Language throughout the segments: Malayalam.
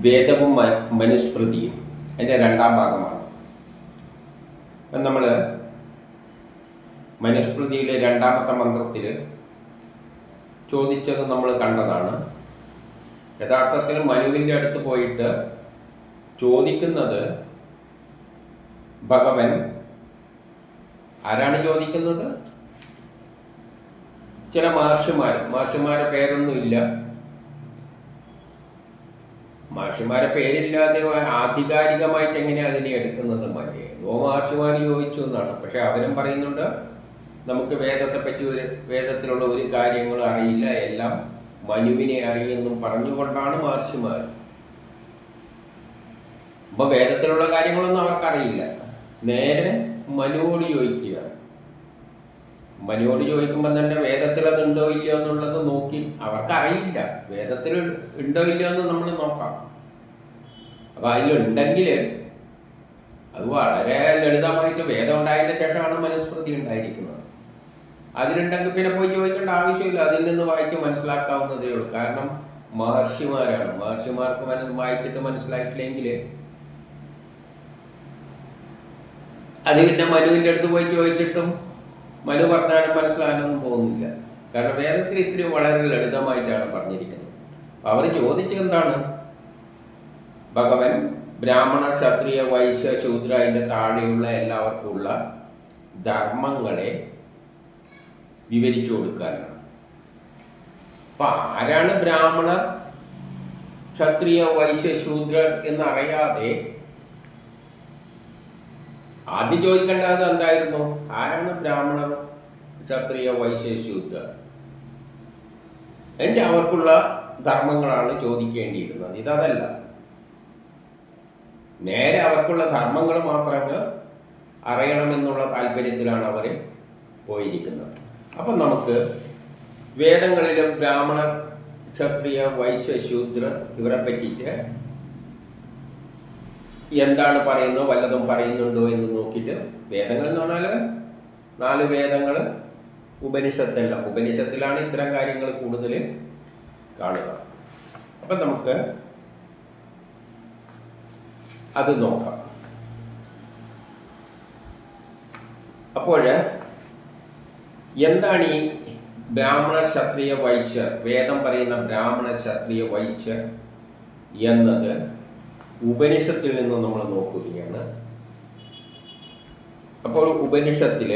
വേദവും മനുസ്മൃതിയും അതിൻ്റെ രണ്ടാം ഭാഗമാണ്. അപ്പം നമ്മൾ മനുസ്മൃതിയിലെ രണ്ടാമത്തെ മന്ത്രത്തിൽ ചോദിച്ചത് നമ്മൾ കണ്ടതാണ്. യഥാർത്ഥത്തിൽ മനുവിൻ്റെ അടുത്ത് പോയിട്ട് ചോദിക്കുന്നത് ഭഗവൻ ആരാണ് ചോദിക്കുന്നത്? ചില മഹർഷിമാരെ പേരൊന്നുമില്ല. മഹർഷിമാരെ പേരില്ലാതെ ആധികാരികമായിട്ട് എങ്ങനെയാണ് അതിനെ എടുക്കുന്നത്? ഏതോ മഹർഷിമാർ ചോദിച്ചു എന്നാണ്. പക്ഷെ അവരും പറയുന്നുണ്ട് നമുക്ക് വേദത്തെപ്പറ്റി വേദത്തിലുള്ള ഒരു കാര്യങ്ങളും അറിയില്ല, എല്ലാം മനുവിനെ അറിയുമെന്നും പറഞ്ഞുകൊണ്ടാണ് മഹർഷിമാർ. അപ്പൊ വേദത്തിലുള്ള കാര്യങ്ങളൊന്നും അവർക്കറിയില്ല. നേരെ മനുവോട് ചോദിക്കുകയാണ്. മനുവോട് ചോദിക്കുമ്പോൾ തന്നെ വേദത്തിൽ അത് ഉണ്ടോ ഇല്ലയോ എന്നുള്ളത് നോക്കി, അവർക്കറിയില്ല വേദത്തിൽ ഉണ്ടോ ഇല്ലയോ എന്ന് നമ്മൾ നോക്കാം. അപ്പൊ അതിലുണ്ടെങ്കിൽ അത് വളരെ ലളിതമായിട്ട് വേദം ഉണ്ടായതിന്റെ ശേഷമാണ് മനുസ്മൃതി ഉണ്ടായിരിക്കുന്നത്. അതിലുണ്ടെങ്കിൽ പിന്നെ പോയി ചോദിക്കേണ്ട ആവശ്യമില്ല, അതിൽ നിന്ന് വായിച്ച് മനസ്സിലാക്കാവുന്നതേ ഉള്ളൂ. കാരണം മഹർഷിമാരാണ്. മഹർഷിമാർക്ക് വായിച്ചിട്ട് മനസ്സിലാക്കില്ലെങ്കിൽ അത് പിന്നെ മനുവിൻ്റെ അടുത്ത് പോയി ചോദിച്ചിട്ടും മനു പറഞ്ഞാലും മനസ്സിലാകാനൊന്നും പോകുന്നില്ല. കാരണം വേദത്തിൽ ഇത്തിരി വളരെ ലളിതമായിട്ടാണ് പറഞ്ഞിരിക്കുന്നത്. അവർ ചോദിച്ചെന്താണ്? ഭഗവൻ ബ്രാഹ്മണ ക്ഷത്രിയ വൈശ്യ ശൂദ്ര അതിൻ്റെ താഴെയുള്ള എല്ലാവർക്കുമുള്ള ധർമ്മങ്ങളെ വിവരിച്ചു കൊടുക്കാനാണ്. അപ്പൊ ആരാണ് ബ്രാഹ്മണർ ക്ഷത്രിയ വൈശ്യ ശൂദ്രർ എന്നറിയാതെ ആദ്യം ചോദിക്കേണ്ടത് എന്തായിരുന്നു? ആരാണ് ബ്രാഹ്മണർ ക്ഷത്രിയ വൈശ്യ ശൂദ്രർ? എന്നിട്ട് അവർക്കുള്ള ധർമ്മങ്ങളാണ് ചോദിക്കേണ്ടിയിരുന്നത്. ഇതല്ല, നേരെ അവർക്കുള്ള ധർമ്മങ്ങൾ മാത്രമേ അറിയണമെന്നുള്ള താല്പര്യത്തിലാണ് അവർ പോയിരിക്കുന്നത്. അപ്പം നമുക്ക് വേദങ്ങളിലെ ബ്രാഹ്മണ ക്ഷത്രിയ വൈശ്യ ശൂദ്ര ഇവരെ പറ്റിയിട്ട് എന്താണ് പറയുന്നത്, വല്ലതും പറയുന്നുണ്ടോ എന്ന് നോക്കിയിട്ട്, വേദങ്ങൾ എന്ന് പറഞ്ഞാൽ 4 വേദങ്ങൾ, ഉപനിഷത്തെല്ലാം, ഉപനിഷത്തിലാണ് ഇത്തരം കാര്യങ്ങൾ കൂടുതൽ കാണുക. അപ്പം നമുക്ക് അത് നോക്കാം. അപ്പോൾ എന്താണ് ഈ ബ്രാഹ്മണ ക്ഷത്രിയ വൈശ്യ, വേദം പറയുന്ന ബ്രാഹ്മണ ക്ഷത്രിയ വൈശ്യ എന്നത് ഉപനിഷത്തിൽ നിന്ന് നമ്മൾ നോക്കുകയാണ്. അപ്പോൾ ഉപനിഷത്തിൽ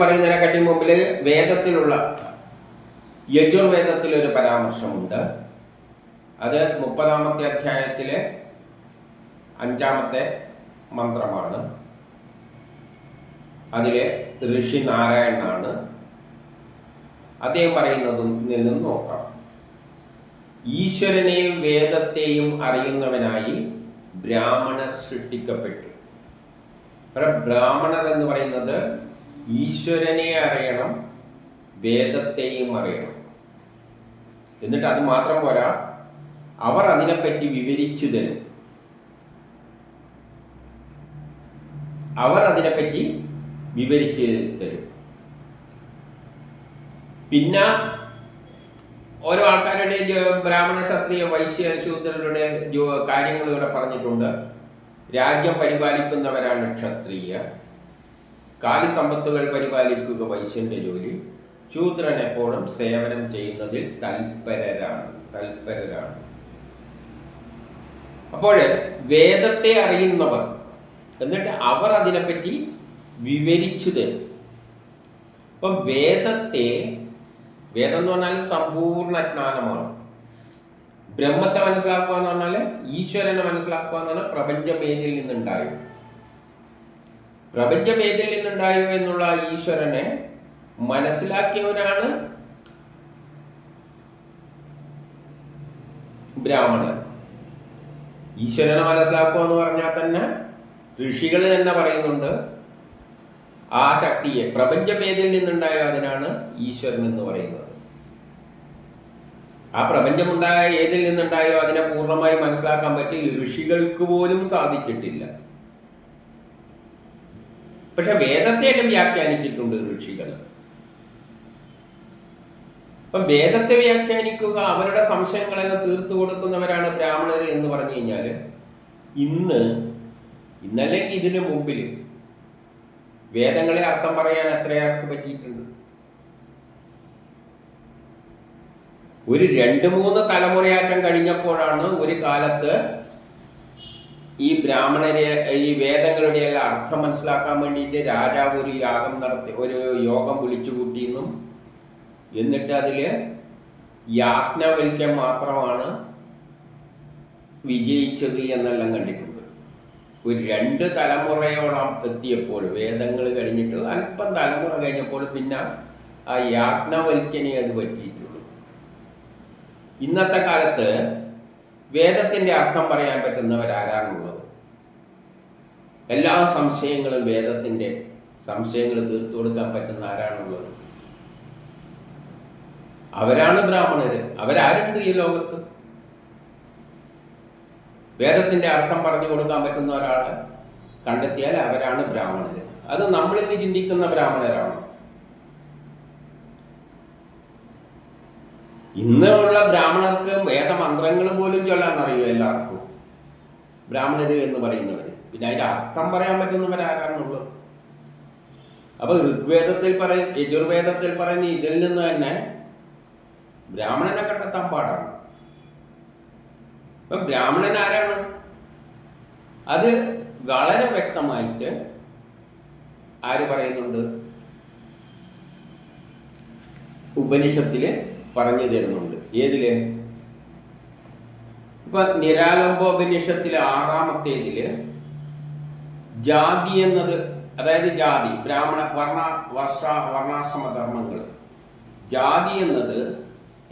പറയുന്നതിനെക്കാട്ടി മുമ്പിൽ വേദത്തിലുള്ള യജുർവേദത്തിലൊരു പരാമർശമുണ്ട്. അത് 30-ാമത്തെ അധ്യായത്തിലെ 5-ാമത്തെ മന്ത്രമാണ്. അതിലെ ഋഷി നാരായണനാണ്. അദ്ദേഹം പറയുന്നതിൽ നിന്നും നോക്കാം. ഈശ്വരനെയും വേദത്തെയും അറിയുന്നവനായി ബ്രാഹ്മണർ സൃഷ്ടിക്കപ്പെട്ടു. ബ്രാഹ്മണർ എന്ന് പറയുന്നത് ഈശ്വരനെ അറിയണം, വേദത്തെയും അറിയണം. എന്നിട്ട് അത് മാത്രം പോരാ, അവർ അതിനെപ്പറ്റി വിവരിച്ചു തരും. പിന്നെ ഓരോ ആൾക്കാരുടെ ബ്രാഹ്മണ ക്ഷത്രിയ വൈശ്യ ശൂദ്രരുടെ കാര്യങ്ങൾ ഇവിടെ പറഞ്ഞിട്ടുണ്ട്. രാജ്യം പരിപാലിക്കുന്നവരാണ് ക്ഷത്രിയ, കാലിസമ്പത്തുകൾ പരിപാലിക്കുക വൈശ്യന്റെ ജോലി, ശൂദ്രൻ എപ്പോഴും സേവനം ചെയ്യുന്നതിൽ തൽപരരാണ്. അപ്പോൾ വേദത്തെ അറിയുന്നവർ, എന്നിട്ട് അവർ അതിനെപ്പറ്റി വിവരിച്ചു തരും. അപ്പം വേദം എന്ന് പറഞ്ഞാൽ സമ്പൂർണ്ണ ജ്ഞാനമാണ്. ബ്രഹ്മത്തെ മനസ്സിലാക്കുക എന്ന് പറഞ്ഞാൽ ഈശ്വരനെ മനസ്സിലാക്കുക എന്ന് പറഞ്ഞാൽ പ്രപഞ്ചം ഏതിൽ നിന്നുണ്ടായോ എന്നുള്ള ഈശ്വരനെ മനസ്സിലാക്കിയവരാണ് ബ്രാഹ്മണർ. ഈശ്വരനെ മനസ്സിലാക്കുക എന്ന് പറഞ്ഞാൽ തന്നെ ഋഷികൾ തന്നെ പറയുന്നുണ്ട്, ആ ശക്തിയെ പ്രപഞ്ചം ഏതിൽ നിന്നുണ്ടായോ അതിനാണ് ഈശ്വരൻ എന്ന് പറയുന്നത്. ആ പ്രപഞ്ചമുണ്ടായ ഏതിൽ നിന്നുണ്ടായോ അതിനെ പൂർണ്ണമായി മനസ്സിലാക്കാൻ പറ്റി ഋഷികൾക്ക് പോലും സാധിച്ചിട്ടില്ല. പക്ഷെ വേദത്തെയും വ്യാഖ്യാനിച്ചിട്ടുണ്ട് ഋഷികൾ. അപ്പം വേദത്തെ വ്യാഖ്യാനിക്കുക, അവരുടെ സംശയങ്ങളെല്ലാം തീർത്തു കൊടുക്കുന്നവരാണ് ബ്രാഹ്മണർ എന്ന് പറഞ്ഞു കഴിഞ്ഞാൽ ഇന്നല്ലെങ്കിൽ ഇതിനു മുമ്പിൽ വേദങ്ങളെ അർത്ഥം പറയാൻ എത്രയാൾക്ക് പറ്റിയിട്ടുണ്ട്? ഒരു 2-3 തലമുറയാറ്റം കഴിഞ്ഞപ്പോഴാണ് ഒരു കാലത്ത് ഈ ബ്രാഹ്മണരെ ഈ വേദങ്ങളുടെ എല്ലാം അർത്ഥം മനസ്സിലാക്കാൻ വേണ്ടിയിട്ട് രാജാവ് ഒരു യാഗം നടത്തി, ഒരു യോഗം വിളിച്ചു കൂട്ടിയെന്നും എന്നിട്ട് അതിൽ യാജ്ഞവൽക്യം മാത്രമാണ് വിജയിച്ചത് എന്നെല്ലാം കണ്ടിട്ടുണ്ട്. ഒരു 2 തലമുറയോളം എത്തിയപ്പോൾ, വേദങ്ങൾ കഴിഞ്ഞിട്ട് അല്പം തലമുറ കഴിഞ്ഞപ്പോൾ പിന്നെ ആ യാജ്ഞവൽക്കനെ അത് പറ്റിയിട്ടുള്ളൂ. ഇന്നത്തെ കാലത്ത് വേദത്തിൻ്റെ അർത്ഥം പറയാൻ പറ്റുന്നവരാരാണുള്ളത്? എല്ലാ സംശയങ്ങളും, വേദത്തിൻ്റെ സംശയങ്ങൾ തീർത്തു കൊടുക്കാൻ പറ്റുന്ന ആരാണുള്ളത്? അവരാണ് ബ്രാഹ്മണര്. അവരാരുണ്ട് ഈ ലോകത്ത്? വേദത്തിൻ്റെ അർത്ഥം പറഞ്ഞു കൊടുക്കാൻ പറ്റുന്ന ഒരാളെ കണ്ടെത്തിയാൽ അവരാണ് ബ്രാഹ്മണര്. അത് നമ്മളിന്ന് ചിന്തിക്കുന്ന ബ്രാഹ്മണരാണ്. ഇന്നുള്ള ബ്രാഹ്മണർക്ക് വേദമന്ത്രങ്ങൾ പോലും ചൊല്ലാൻ അറിയും എല്ലാവർക്കും, ബ്രാഹ്മണര് എന്ന് പറയുന്നവര്. പിന്നെ അതിന്റെ അർത്ഥം പറയാൻ പറ്റുന്നവരാരാണുള്ളത്? അപ്പൊ ഋഗ്വേദത്തിൽ യജുർവേദത്തിൽ പറയുന്ന ഇതിൽ നിന്ന് തന്നെ ബ്രാഹ്മണനെ കണ്ടെത്താൻ പാടാണ്. അപ്പൊ ബ്രാഹ്മണൻ ആരാണ്? അത് വളരെ വ്യക്തമായിട്ട് ആര് പറയുന്നുണ്ട്? ഉപനിഷത്തില് പറഞ്ഞു തരുന്നുണ്ട്. ഏതില്? ഇപ്പൊ നിരാലംബോപനിഷത്തിലെ 6-ാമത്തേതില് ജാതി എന്നത്, അതായത് ജാതി, ബ്രാഹ്മണ വർണ്ണാശ്രമ ധർമ്മങ്ങൾ. ജാതി എന്നത്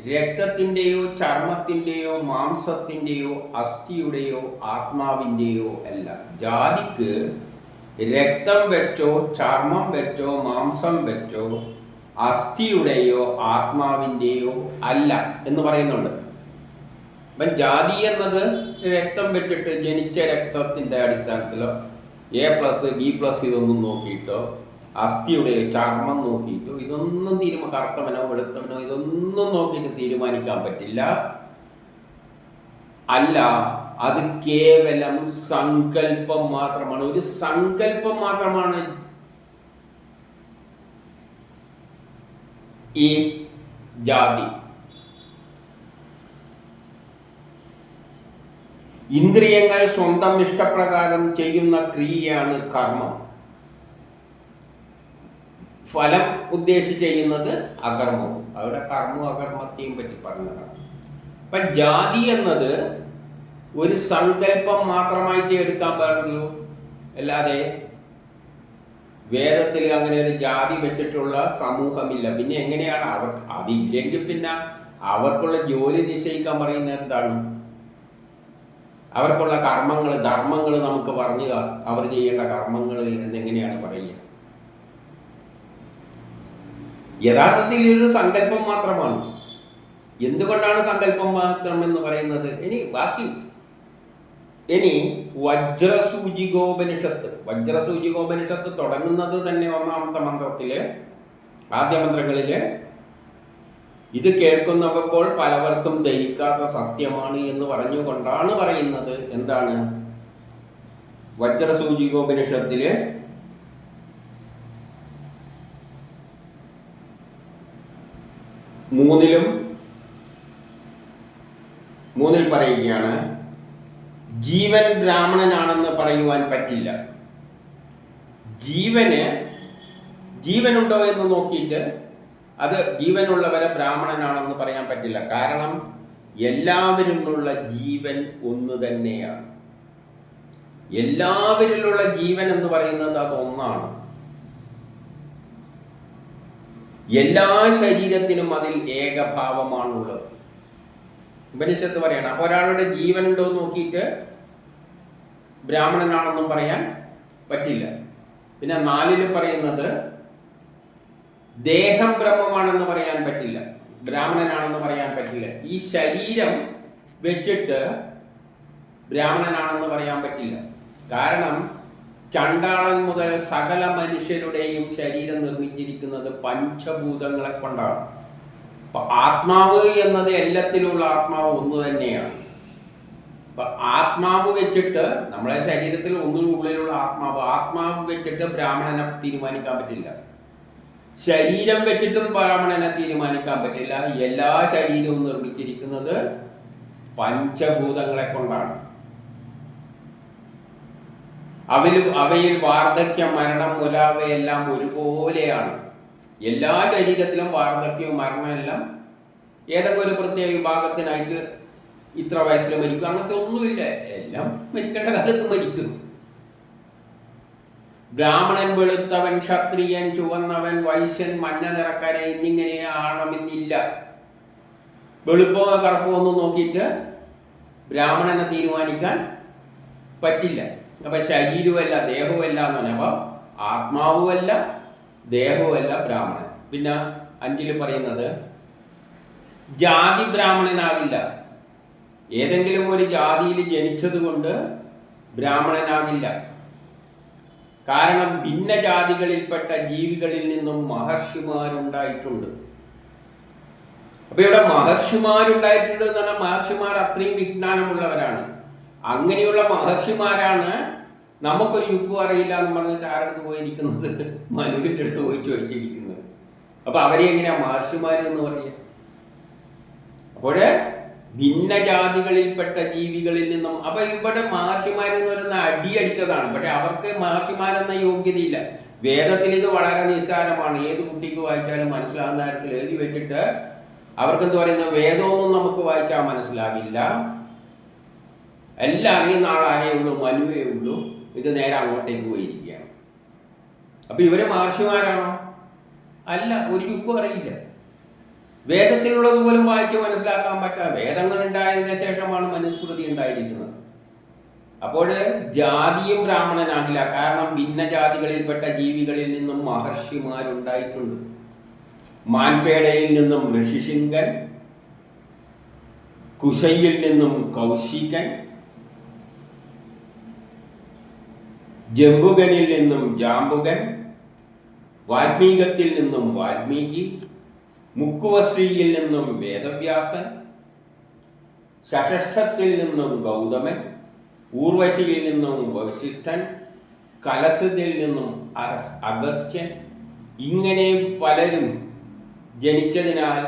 രക്തത്തിൻ്റെയോ ചർമ്മത്തിൻ്റെയോ മാംസത്തിൻ്റെയോ അസ്ഥിയുടെയോ ആത്മാവിൻ്റെയോ അല്ല. ജാതിക്ക് രക്തം വെച്ചോ ചർമ്മം വെച്ചോ മാംസം വെച്ചോ അസ്ഥിയുടെയോ ആത്മാവിൻ്റെയോ അല്ല എന്ന് പറയുന്നുണ്ട്. അപ്പം ജാതി എന്നത് രക്തം വെച്ചിട്ട് ജനിച്ച രക്തത്തിൻ്റെ അടിസ്ഥാനത്തിലോ A+B+ ഇതൊന്നും നോക്കിയിട്ടോ അസ്ഥിയുടെ ചർമ്മം നോക്കിയിട്ടോ ഇതൊന്നും കറുത്തവനോ വെളുത്തവനോ ഇതൊന്നും നോക്കിയിട്ട് തീരുമാനിക്കാൻ പറ്റില്ല. അല്ല, അത് കേവലം സങ്കല്പം മാത്രമാണ്. ഒരു സങ്കല്പം മാത്രമാണ് ഈ ജാതി. ഇന്ദ്രിയങ്ങൾ സ്വന്തം ഇഷ്ടപ്രകാരം ചെയ്യുന്ന ക്രിയയാണ് കർമ്മം. ഫലം ഉദ്ദേശിച്ച് ചെയ്യുന്നത് അകർമ്മവും. അവിടെ കർമ്മവും അകർമ്മത്തെയും പറ്റി പറഞ്ഞതാണ്. അപ്പൊ ജാതി എന്നത് ഒരു സങ്കല്പം മാത്രമായിട്ട് എടുക്കാൻ പാടുള്ളൂ. അല്ലാതെ വേദത്തിൽ അങ്ങനെ ഒരു ജാതി വെച്ചിട്ടുള്ള സമൂഹമില്ല. പിന്നെ എങ്ങനെയാണ് അതില്ലെങ്കിൽ പിന്നെ അവർക്കുള്ള ജോലി നിശ്ചയിക്കാൻ പറയുന്നത് എന്താണ്? അവർക്കുള്ള കർമ്മങ്ങൾ, ധർമ്മങ്ങൾ നമുക്ക് പറഞ്ഞു അവർ ചെയ്യേണ്ട കർമ്മങ്ങൾ എന്നെങ്ങനെയാണ് പറയുക? യഥാർത്ഥത്തിൽ ഇതൊരു സങ്കല്പം മാത്രമാണ്. എന്തുകൊണ്ടാണ് സങ്കല്പം മാത്രം എന്ന് പറയുന്നത്? ഇനി വജ്രസൂചികോപനിഷത്ത് തുടങ്ങുന്നത് തന്നെ 1-ാമത്തെ മന്ത്രത്തില്, ആദ്യ മന്ത്രങ്ങളില് ഇത് കേൾക്കുന്നപ്പോൾ പലവർക്കും ദഹിക്കാത്ത സത്യമാണ് എന്ന് പറഞ്ഞുകൊണ്ടാണ് പറയുന്നത്. എന്താണ്? വജ്രസൂചികോപനിഷത്തില് 3-ൽ പറയുകയാണ്, ജീവൻ ബ്രാഹ്മണനാണെന്ന് പറയുവാൻ പറ്റില്ല. ജീവനുണ്ടോ എന്ന് നോക്കിയിട്ട് അത് ജീവനുള്ളവരെ ബ്രാഹ്മണനാണെന്ന് പറയാൻ പറ്റില്ല. കാരണം എല്ലാവരിലുള്ള ജീവൻ ഒന്ന് തന്നെയാണ്. എല്ലാവരിലുള്ള ജീവൻ എന്ന് പറയുന്നത് അതൊന്നാണ്. എല്ലാ ശരീരത്തിനും അതിൽ ഏകഭാവമാണുള്ളത്. ഉപനിഷത്ത് പറയണം. അപ്പൊ ഒരാളുടെ ജീവനുണ്ടോ എന്ന് നോക്കിയിട്ട് ബ്രാഹ്മണനാണെന്നും പറയാൻ പറ്റില്ല. പിന്നെ 4-ൽ പറയുന്നത് ദേഹം ബ്രഹ്മമാണെന്ന് പറയാൻ പറ്റില്ല, ബ്രാഹ്മണനാണെന്ന് പറയാൻ പറ്റില്ല. ഈ ശരീരം വെച്ചിട്ട് ബ്രാഹ്മണനാണെന്ന് പറയാൻ പറ്റില്ല. കാരണം ചണ്ടാളൻ മുതൽ സകല മനുഷ്യരുടെയും ശരീരം നിർമ്മിച്ചിരിക്കുന്നത് പഞ്ചഭൂതങ്ങളെ കൊണ്ടാണ്. അപ്പൊ ആത്മാവ് എന്നത് എല്ലാത്തിലുള്ള ആത്മാവ് ഒന്ന് തന്നെയാണ്. അപ്പൊ ആത്മാവ് വെച്ചിട്ട് നമ്മളെ ശരീരത്തിൽ ഒന്നിനുള്ളിലുള്ള ആത്മാവ് വെച്ചിട്ട് ബ്രാഹ്മണനെ തീരുമാനിക്കാൻ പറ്റില്ല. ശരീരം വെച്ചിട്ടും ബ്രാഹ്മണനെ തീരുമാനിക്കാൻ പറ്റില്ല. എല്ലാ ശരീരവും നിർമ്മിച്ചിരിക്കുന്നത് പഞ്ചഭൂതങ്ങളെ കൊണ്ടാണ്. അവയിൽ വാർദ്ധക്യം, മരണം മുതലായവയെല്ലാം ഒരുപോലെയാണ്. എല്ലാ ശരീരത്തിലും വാർദ്ധക്യവും മരണമെല്ലാം ഏതൊക്കെ ഒരു പ്രത്യേക വിഭാഗത്തിനായിട്ട് ഇത്ര വയസ്സിൽ മരിക്കും അങ്ങനത്തെ ഒന്നുമില്ല. എല്ലാം മരിക്കേണ്ട കാലത്ത് മരിക്കും. ബ്രാഹ്മണൻ വെളുത്തവൻ, ക്ഷത്രിയൻ ചുവന്നവൻ, വൈശ്യൻ മഞ്ഞ നിറക്കാരൻ എന്നിങ്ങനെ ആവണമെന്നില്ല. വെളുപ്പോ കറുപ്പോ ഒന്നും നോക്കിയിട്ട് ബ്രാഹ്മണനെ തീരുമാനിക്കാൻ പറ്റില്ല. അപ്പൊ ശരീരവുമല്ല ദേഹവുമല്ല എന്ന് പറഞ്ഞാൽ അപ്പൊ ആത്മാവുമല്ല ദേഹവുമല്ല ബ്രാഹ്മണൻ. പിന്നെ 5 പറയുന്നത് ജാതി ബ്രാഹ്മണനാകില്ല. ഏതെങ്കിലും ഒരു ജാതിയിൽ ജനിച്ചത് കൊണ്ട് ബ്രാഹ്മണനാകില്ല. കാരണം ഭിന്നജാതികളിൽപ്പെട്ട ജീവികളിൽ നിന്നും മഹർഷിമാരുണ്ടായിട്ടുണ്ട്. അപ്പൊ ഇവിടെ മഹർഷിമാരുണ്ടായിട്ടുണ്ട് എന്ന് പറഞ്ഞാൽ മഹർഷിമാർ അത്രയും വിജ്ഞാനമുള്ളവരാണ്. അങ്ങനെയുള്ള മഹർഷിമാരാണ് നമുക്കൊരു യുക്തി അറിയില്ല എന്ന് പറഞ്ഞിട്ട് ആരടുത്ത് പോയിരിക്കുന്നത്? മനുവിൻ്റെ അടുത്ത് പോയി ചോദിച്ചിരിക്കുന്നത്. അപ്പൊ അവരെ എങ്ങനെയാ മഹർഷിമാർ എന്ന് പറയുക? അപ്പോഴേ ഭിന്നജാതികളിൽപ്പെട്ട ജീവികളിൽ നിന്നും അപ്പൊ ഇവിടെ മഹർഷിമാരെന്ന് പറയുന്ന അടിയടിച്ചതാണ്. പക്ഷെ അവർക്ക് മഹർഷിമാരെന്ന യോഗ്യതയില്ല. വേദത്തിൽ ഇത് വളരെ നിസ്സാരമാണ്. ഏത് കുട്ടിക്ക് വായിച്ചാലും മനസ്സിലാകുന്ന തരത്തിൽ എഴുതി വെച്ചിട്ട് അവർക്കെന്ത് പറയുന്നത്, വേദമൊന്നും നമുക്ക് വായിച്ചാൽ മനസ്സിലാകില്ല. എല്ലാം അറിയുന്ന ആളാരേ ഉള്ളൂ, മനുവേ ഉള്ളൂ. ഇത് നേരെ അങ്ങോട്ടേക്ക് പോയിരിക്കുകയാണ്. അപ്പൊ ഇവര് മഹർഷിമാരാണോ? അല്ല, ഒരു യുക്തിയും അറിയില്ല. വേദത്തിലുള്ളത് പോലും വായിച്ച് മനസ്സിലാക്കാൻ പറ്റാം. വേദങ്ങൾ ഉണ്ടായതിനു ശേഷമാണ് മനുസ്മൃതി ഉണ്ടായിരിക്കുന്നത്. അപ്പോൾ ജാതിയും ബ്രാഹ്മണനാകില്ല. കാരണം ഭിന്നജാതികളിൽപ്പെട്ട ജീവികളിൽ നിന്നും മഹർഷിമാരുണ്ടായിട്ടുണ്ട്. മാൻപേടയിൽ നിന്നും ഋഷിശൃംഗൻ, കുശയിൽ നിന്നും കൗശികൻ, ജംബുകനിൽ നിന്നും ജാംബുകൻ, വാൽമീകത്തിൽ നിന്നും വാൽമീകി, മുക്കുവശ്രീയിൽ നിന്നും വേദവ്യാസൻ, ശഷഷ്ഠത്തിൽ നിന്നും ഗൗതമൻ, ഊർവശിയിൽ നിന്നും വസിഷ്ഠൻ, കലശത്തിൽ നിന്നും അഗസ്ത്യൻ, ഇങ്ങനെ പലരും ജനിച്ചതിനാൽ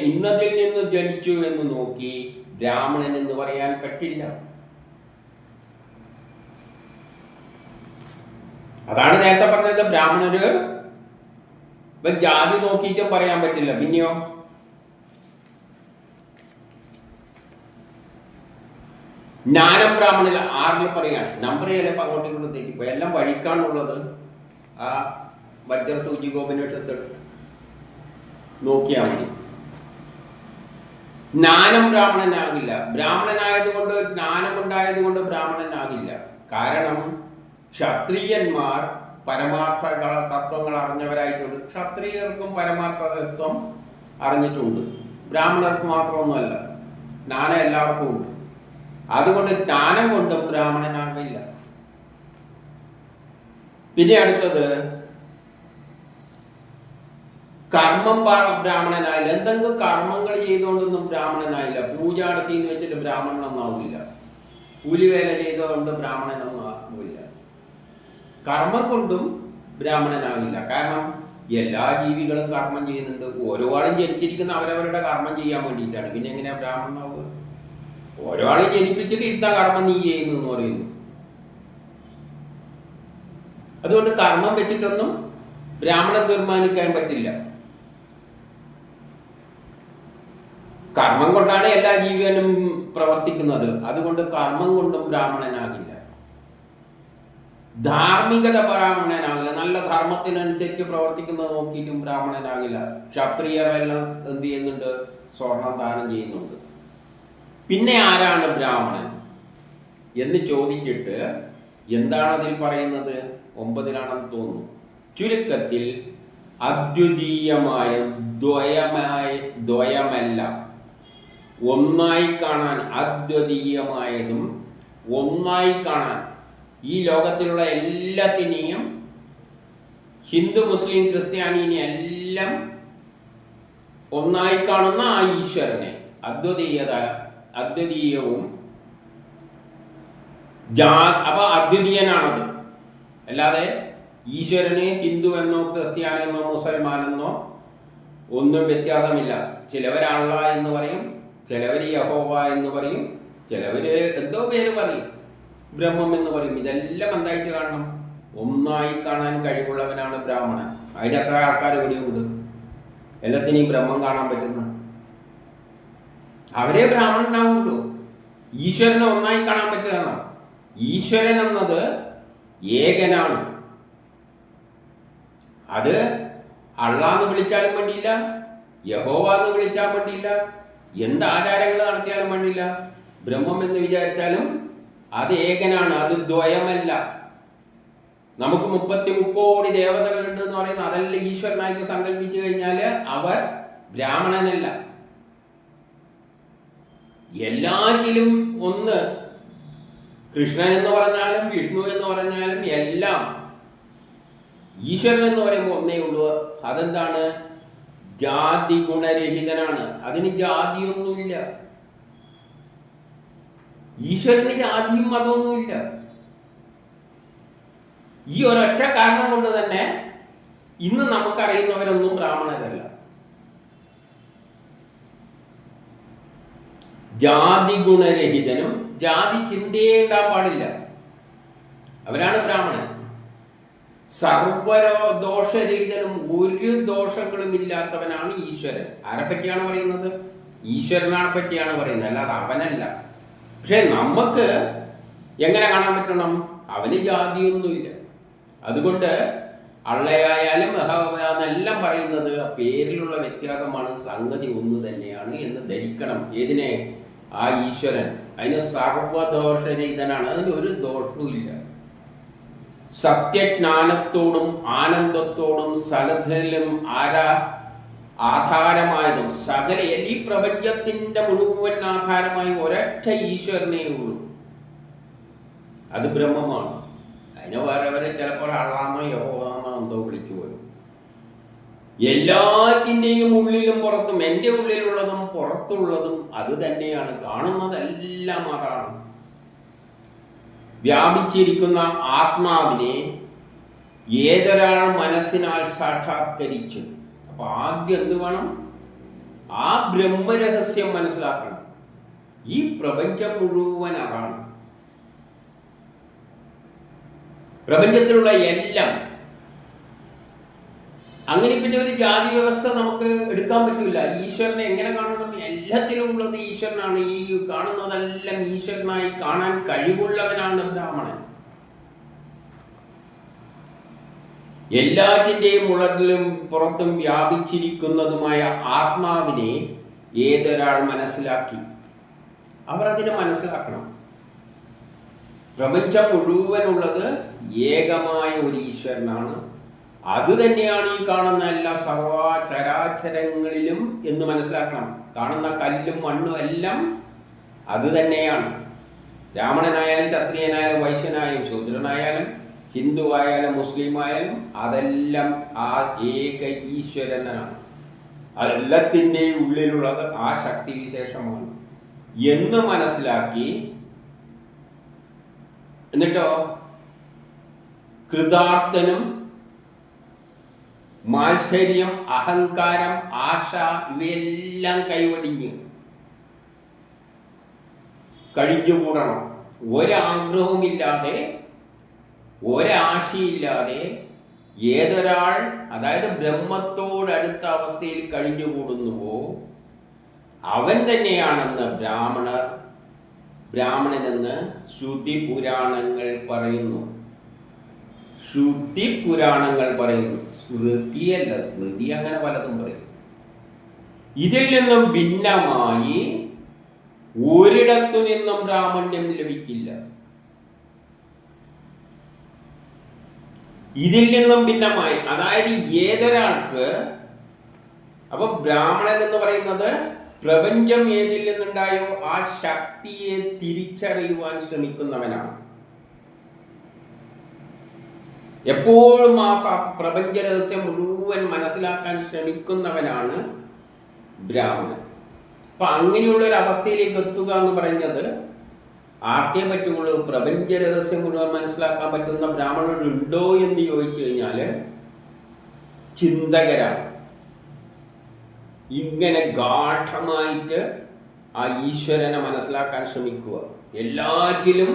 ഇന്നതിൽ നിന്ന് ജനിച്ചു എന്ന് നോക്കി ബ്രാഹ്മണൻ എന്ന് പറയാൻ പറ്റില്ല. അതാണ് നേരത്തെ പറഞ്ഞത്. ബ്രാഹ്മണര് ജാതി നോക്കിയിട്ടും പറയാൻ പറ്റില്ല. പിന്നെയോ ജ്ഞാനം ബ്രാഹ്മണിൽ 6 പറയാണ്. നമ്പർ ചിലപ്പോൾ അങ്ങോട്ടും ഇങ്ങോട്ടും തെറ്റിപ്പോ എല്ലാം വഴിക്കാണുള്ളത്. ആ വജ്രസൂചികോപനിഷത്ത് നോക്കിയാൽ മതി. ജ്ഞാനം ബ്രാഹ്മണനാകില്ല. ബ്രാഹ്മണനായതുകൊണ്ട്, ജ്ഞാനമുണ്ടായതുകൊണ്ട് ബ്രാഹ്മണനാകില്ല. കാരണം ക്ഷത്രിയന്മാർ പരമാർത്ഥ തത്വങ്ങൾ അറിഞ്ഞവരായിട്ടുണ്ട്. ക്ഷത്രിയർക്കും പരമാർത്ഥ തത്വം അറിഞ്ഞിട്ടുണ്ട്. ബ്രാഹ്മണർക്ക് മാത്രമൊന്നുമല്ല, ജ്ഞാനം എല്ലാവർക്കും ഉണ്ട്. അതുകൊണ്ട് ജ്ഞാനം കൊണ്ടും ബ്രാഹ്മണനാകില്ല. പിന്നെ അടുത്തത് കർമ്മം ബ്രാഹ്മണനായില്ല. എന്തെങ്കിലും കർമ്മങ്ങൾ ചെയ്തുകൊണ്ടൊന്നും ബ്രാഹ്മണനായില്ല. പൂജ നടത്തിന്ന് വെച്ചിട്ട് ബ്രാഹ്മണനൊന്നും ആവില്ല. കൂലിവേല ചെയ്തുകൊണ്ട് ബ്രാഹ്മണനൊന്നും ആവില്ല. കർമ്മം കൊണ്ടും ബ്രാഹ്മണനാവില്ല. കാരണം എല്ലാ ജീവികളും കർമ്മം ചെയ്യുന്നുണ്ട്. ഓരോ ആളും ജനിച്ചിരിക്കുന്ന അവരവരുടെ കർമ്മം ചെയ്യാൻ വേണ്ടിയിട്ടാണ്. പിന്നെ എങ്ങനെയാ ബ്രാഹ്മണനാവുക? ഓരോ ആളും ജനിപ്പിച്ചിട്ട് ഇന്ന കർമ്മം നീ ചെയ്യുന്നു എന്ന് പറയുന്നു. അതുകൊണ്ട് കർമ്മം വെച്ചിട്ടൊന്നും ബ്രാഹ്മണൻ തീരുമാനിക്കാൻ പറ്റില്ല. കർമ്മം കൊണ്ടാണ് എല്ലാ ജീവനും പ്രവർത്തിക്കുന്നത്. അതുകൊണ്ട് കർമ്മം കൊണ്ടും ബ്രാഹ്മണനാകില്ല. ധാർമ്മികത ബ്രാഹ്മണനാകില്ല. നല്ല ധർമ്മത്തിനനുസരിച്ച് പ്രവർത്തിക്കുന്നത് നോക്കിയിട്ടും ബ്രാഹ്മണനാകില്ല. ക്ഷത്രിയരെല്ലാം എന്ത് ചെയ്യുന്നുണ്ട്? സ്വർണം ദാനം ചെയ്യുന്നുണ്ട്. പിന്നെ ആരാണ് ബ്രാഹ്മണൻ എന്ന് ചോദിച്ചിട്ട് എന്താണ് അതിൽ പറയുന്നത്? 9 തോന്നുന്നു. ചുരുക്കത്തിൽ അദ്വിതീയമായ ദ്വയമല്ല, ഒന്നായി കാണാൻ, അദ്വിതീയമായതും ഒന്നായി കാണാൻ, ഈ ലോകത്തിലുള്ള എല്ലാത്തിനെയും, ഹിന്ദു മുസ്ലിം ക്രിസ്ത്യാനിനെ എല്ലാം ഒന്നായി കാണുന്ന ആ ഈശ്വരനെ, അദ്വിതീയവും അപ്പൊ അദ്വിതീയനാണത്. അല്ലാതെ ഈശ്വരന് ഹിന്ദു എന്നോ ക്രിസ്ത്യാനെന്നോ മുസൽമാനെന്നോ ഒന്നും വ്യത്യാസമില്ല. ചിലവർ അള്ളാ എന്ന് പറയും, ചിലവർ യഹോവ എന്ന് പറയും, ചിലവർ എന്തോ പേര് പറയും, ബ്രഹ്മം എന്ന് പറയും. ഇതെല്ലാം എന്തായിട്ട് കാണണം? ഒന്നായി കാണാൻ കഴിവുള്ളവനാണ് ബ്രാഹ്മണൻ. അതിന് എത്ര ആൾക്കാർ ഇവിടെയുണ്ട് എല്ലാത്തിനെയും ബ്രഹ്മം കാണാൻ പറ്റുന്ന? അവരെ ബ്രാഹ്മണനാവുള്ളൂ. ഈശ്വരനെ ഒന്നായി കാണാൻ പറ്റുക. ഈശ്വരൻ എന്നത് ഏകനാണ്. അത് അള്ളാന്ന് വിളിച്ചാലും വേണ്ടിയില്ല, യഹോവ എന്ന് വിളിച്ചാൽ വേണ്ടിയില്ല, എന്ത് ആചാരങ്ങൾ നടത്തിയാലും വേണ്ടിയില്ല, ബ്രഹ്മം എന്ന് വിചാരിച്ചാലും അത് ഏകനാണ്, അത് ദ്വയമല്ല. നമുക്ക് 33 കോടി ദേവതകളുണ്ട് എന്ന് പറയുന്നത് അതല്ല ഈശ്വരനായിട്ട് സങ്കല്പിച്ചു കഴിഞ്ഞാൽ അവർ ബ്രാഹ്മണനല്ല. എല്ലാറ്റിലും ഒന്ന്, കൃഷ്ണൻ എന്ന് പറഞ്ഞാലും വിഷ്ണു എന്ന് പറഞ്ഞാലും എല്ലാം ഈശ്വരൻ എന്ന് പറയുമ്പോൾ ഒന്നേ ഉള്ളൂ. അതെന്താണ്? ജാതി ഗുണരഹിതനാണ്. അതിന് ജാതിയൊന്നുമില്ല. ഈശ്വരന് ജാതിയും മതമൊന്നുമില്ല. ഈ ഒരൊറ്റ കാരണം കൊണ്ട് തന്നെ ഇന്ന് നമുക്കറിയുന്നവരൊന്നും ബ്രാഹ്മണരല്ല. ജാതി ഗുണരഹിതനും ജാതി ചിന്തയേ ഉണ്ടാൻ പാടില്ല, അവരാണ് ബ്രാഹ്മണൻ. സർവരോ ദോഷരഹിതനും ഒരു ദോഷങ്ങളും ഇല്ലാത്തവനാണ് ഈശ്വരൻ. ആരെപ്പറ്റിയാണ് പറയുന്നത്? ഈശ്വരനെ പറ്റിയാണ് പറയുന്നത്, അല്ലാതെ അവനല്ല. പക്ഷെ നമുക്ക് എങ്ങനെ കാണാൻ പറ്റണം? അവന് ജാതിയൊന്നുമില്ല. അതുകൊണ്ട് അള്ളയായാലും എന്നെല്ലാം പറയുന്നത് പേരിലുള്ള വ്യത്യാസമാണ്, സംഗതി ഒന്ന് തന്നെയാണ് എന്ന് ധരിക്കണം. ഏതിനെ? ആ ഈശ്വരൻ. അതിന് സർവദോഷരഹിതനാണ്, അതിന് ഒരു ദോഷവും ഇല്ല. സത്യജ്ഞാനത്തോടും ആനന്ദത്തോടും സകലത്തിലും ആധാരമായതും സകല ഈ പ്രപഞ്ചത്തിന്റെ മുഴുവൻ ആധാരമായി ഒരൊറ്റ ഈശ്വരനേ ഉള്ളൂ. അത് ബ്രഹ്മമാണ്. അതിനെ വേറെ ചിലപ്പോൾ അള്ളാന്നോ യഹോവാന്നോ എന്തോ വിളിച്ചു പോലും. എല്ലാറ്റിൻ്റെയും ഉള്ളിലും പുറത്തും, എൻ്റെ ഉള്ളിലുള്ളതും പുറത്തുള്ളതും അത് തന്നെയാണ്. കാണുന്നതെല്ലാം അതാണ്. വ്യാപിച്ചിരിക്കുന്ന ആത്മാവിനെ ഏതൊരാൾ മനസ്സിനാൽ സാക്ഷാത്കരിച്ചു. അപ്പൊ ആദ്യം എന്ത് വേണം? ആ ബ്രഹ്മരഹസ്യം മനസ്സിലാക്കണം. ഈ പ്രപഞ്ചം മുഴുവൻ അതാണ്. പ്രപഞ്ചത്തിലുള്ള എല്ലാം. അങ്ങനെ പിന്നെ ഒരു ജാതി വ്യവസ്ഥ നമുക്ക് എടുക്കാൻ പറ്റില്ല. ഈശ്വരനെ എങ്ങനെ കാണണം? എല്ലാത്തിലും ഉള്ളത് ഈശ്വരനാണ്. ഈ കാണുന്നതെല്ലാം ഈശ്വരനായി കാണാൻ കഴിവുള്ളവനാണ് ബ്രാഹ്മണൻ. എല്ലാറ്റിൻ്റെയും ഉള്ളിലും പുറത്തും വ്യാപിച്ചിരിക്കുന്നതുമായ ആത്മാവിനെ ഏതൊരാൾ മനസ്സിലാക്കി, അവർ അതിനെ മനസ്സിലാക്കണം. പ്രപഞ്ചം മുഴുവനുള്ളത് ഏകമായ ഒരു ഈശ്വരനാണ്. അത് തന്നെയാണ് ഈ കാണുന്ന എല്ലാ സർവചരാചരങ്ങളിലും എന്ന് മനസ്സിലാക്കണം. കാണുന്ന കല്ലും മണ്ണും എല്ലാം അത് തന്നെയാണ്. ബ്രാഹ്മണനായാലും ക്ഷത്രിയനായാലും വൈശ്യനായാലും ശൂദ്രനായാലും ഹിന്ദുവായാലും മുസ്ലിം ആയാലും അതെല്ലാം ആ ഏക ഈശ്വരനാണ്. അതെല്ലാത്തിൻ്റെയും ഉള്ളിലുള്ളത് ആ ശക്തി വിശേഷമാണ് എന്ന് മനസ്സിലാക്കി, എന്നിട്ടോ കൃതാർത്ഥനും മാത്സര്യം, അഹങ്കാരം, ആശ ഇവയെല്ലാം കൈവടിഞ്ഞ് കഴിഞ്ഞുകൂടണം. ഒരാഗ്രഹവുമില്ലാതെ ഒരാശയില്ലാതെ ഏതൊരാൾ, അതായത് ബ്രഹ്മത്തോടടുത്ത അവസ്ഥയിൽ കഴിഞ്ഞുകൂടുന്നുവോ അവൻ തന്നെയാണെന്ന് ബ്രാഹ്മണനെന്ന് ശ്രുതി പുരാണങ്ങൾ പറയുന്നു. ശ്രുതി പുരാണങ്ങൾ പറയുന്നു, സ്മൃതിയല്ല. സ്മൃതി അങ്ങനെ പലതും പറയും. ഇതിൽ നിന്നും ഭിന്നമായി ഒരിടത്തു നിന്നും ബ്രാഹ്മണ്യം ലഭിക്കില്ല. ഇതിൽ നിന്നും ഭിന്നമായി, അതായത് ഏതൊരാൾക്ക്, അപ്പൊ ബ്രാഹ്മണൻ എന്ന് പറയുന്നത് പ്രപഞ്ചം ഏതിൽ നിന്നുണ്ടായോ ആ ശക്തിയെ തിരിച്ചറിയുവാൻ ശ്രമിക്കുന്നവനാണ്. എപ്പോഴും ആ പ്രപഞ്ച രഹസ്യം മുഴുവൻ മനസ്സിലാക്കാൻ ശ്രമിക്കുന്നവനാണ് ബ്രാഹ്മണൻ. അപ്പൊ അങ്ങനെയുള്ള ഒരു അവസ്ഥയിലേക്ക് എത്തുക എന്ന് പറയുന്നത് ആർക്കേ പറ്റുള്ളൂ? പ്രപഞ്ച രഹസ്യം മുഴുവൻ മനസ്സിലാക്കാൻ പറ്റുന്ന ബ്രാഹ്മണരുണ്ടോ എന്ന് ചോദിച്ചു കഴിഞ്ഞാൽ ചിന്തകരാണ്. ഇങ്ങനെ ഗാഠമായിട്ട് ആ ഈശ്വരനെ മനസ്സിലാക്കാൻ ശ്രമിക്കുക, എല്ലാറ്റിലും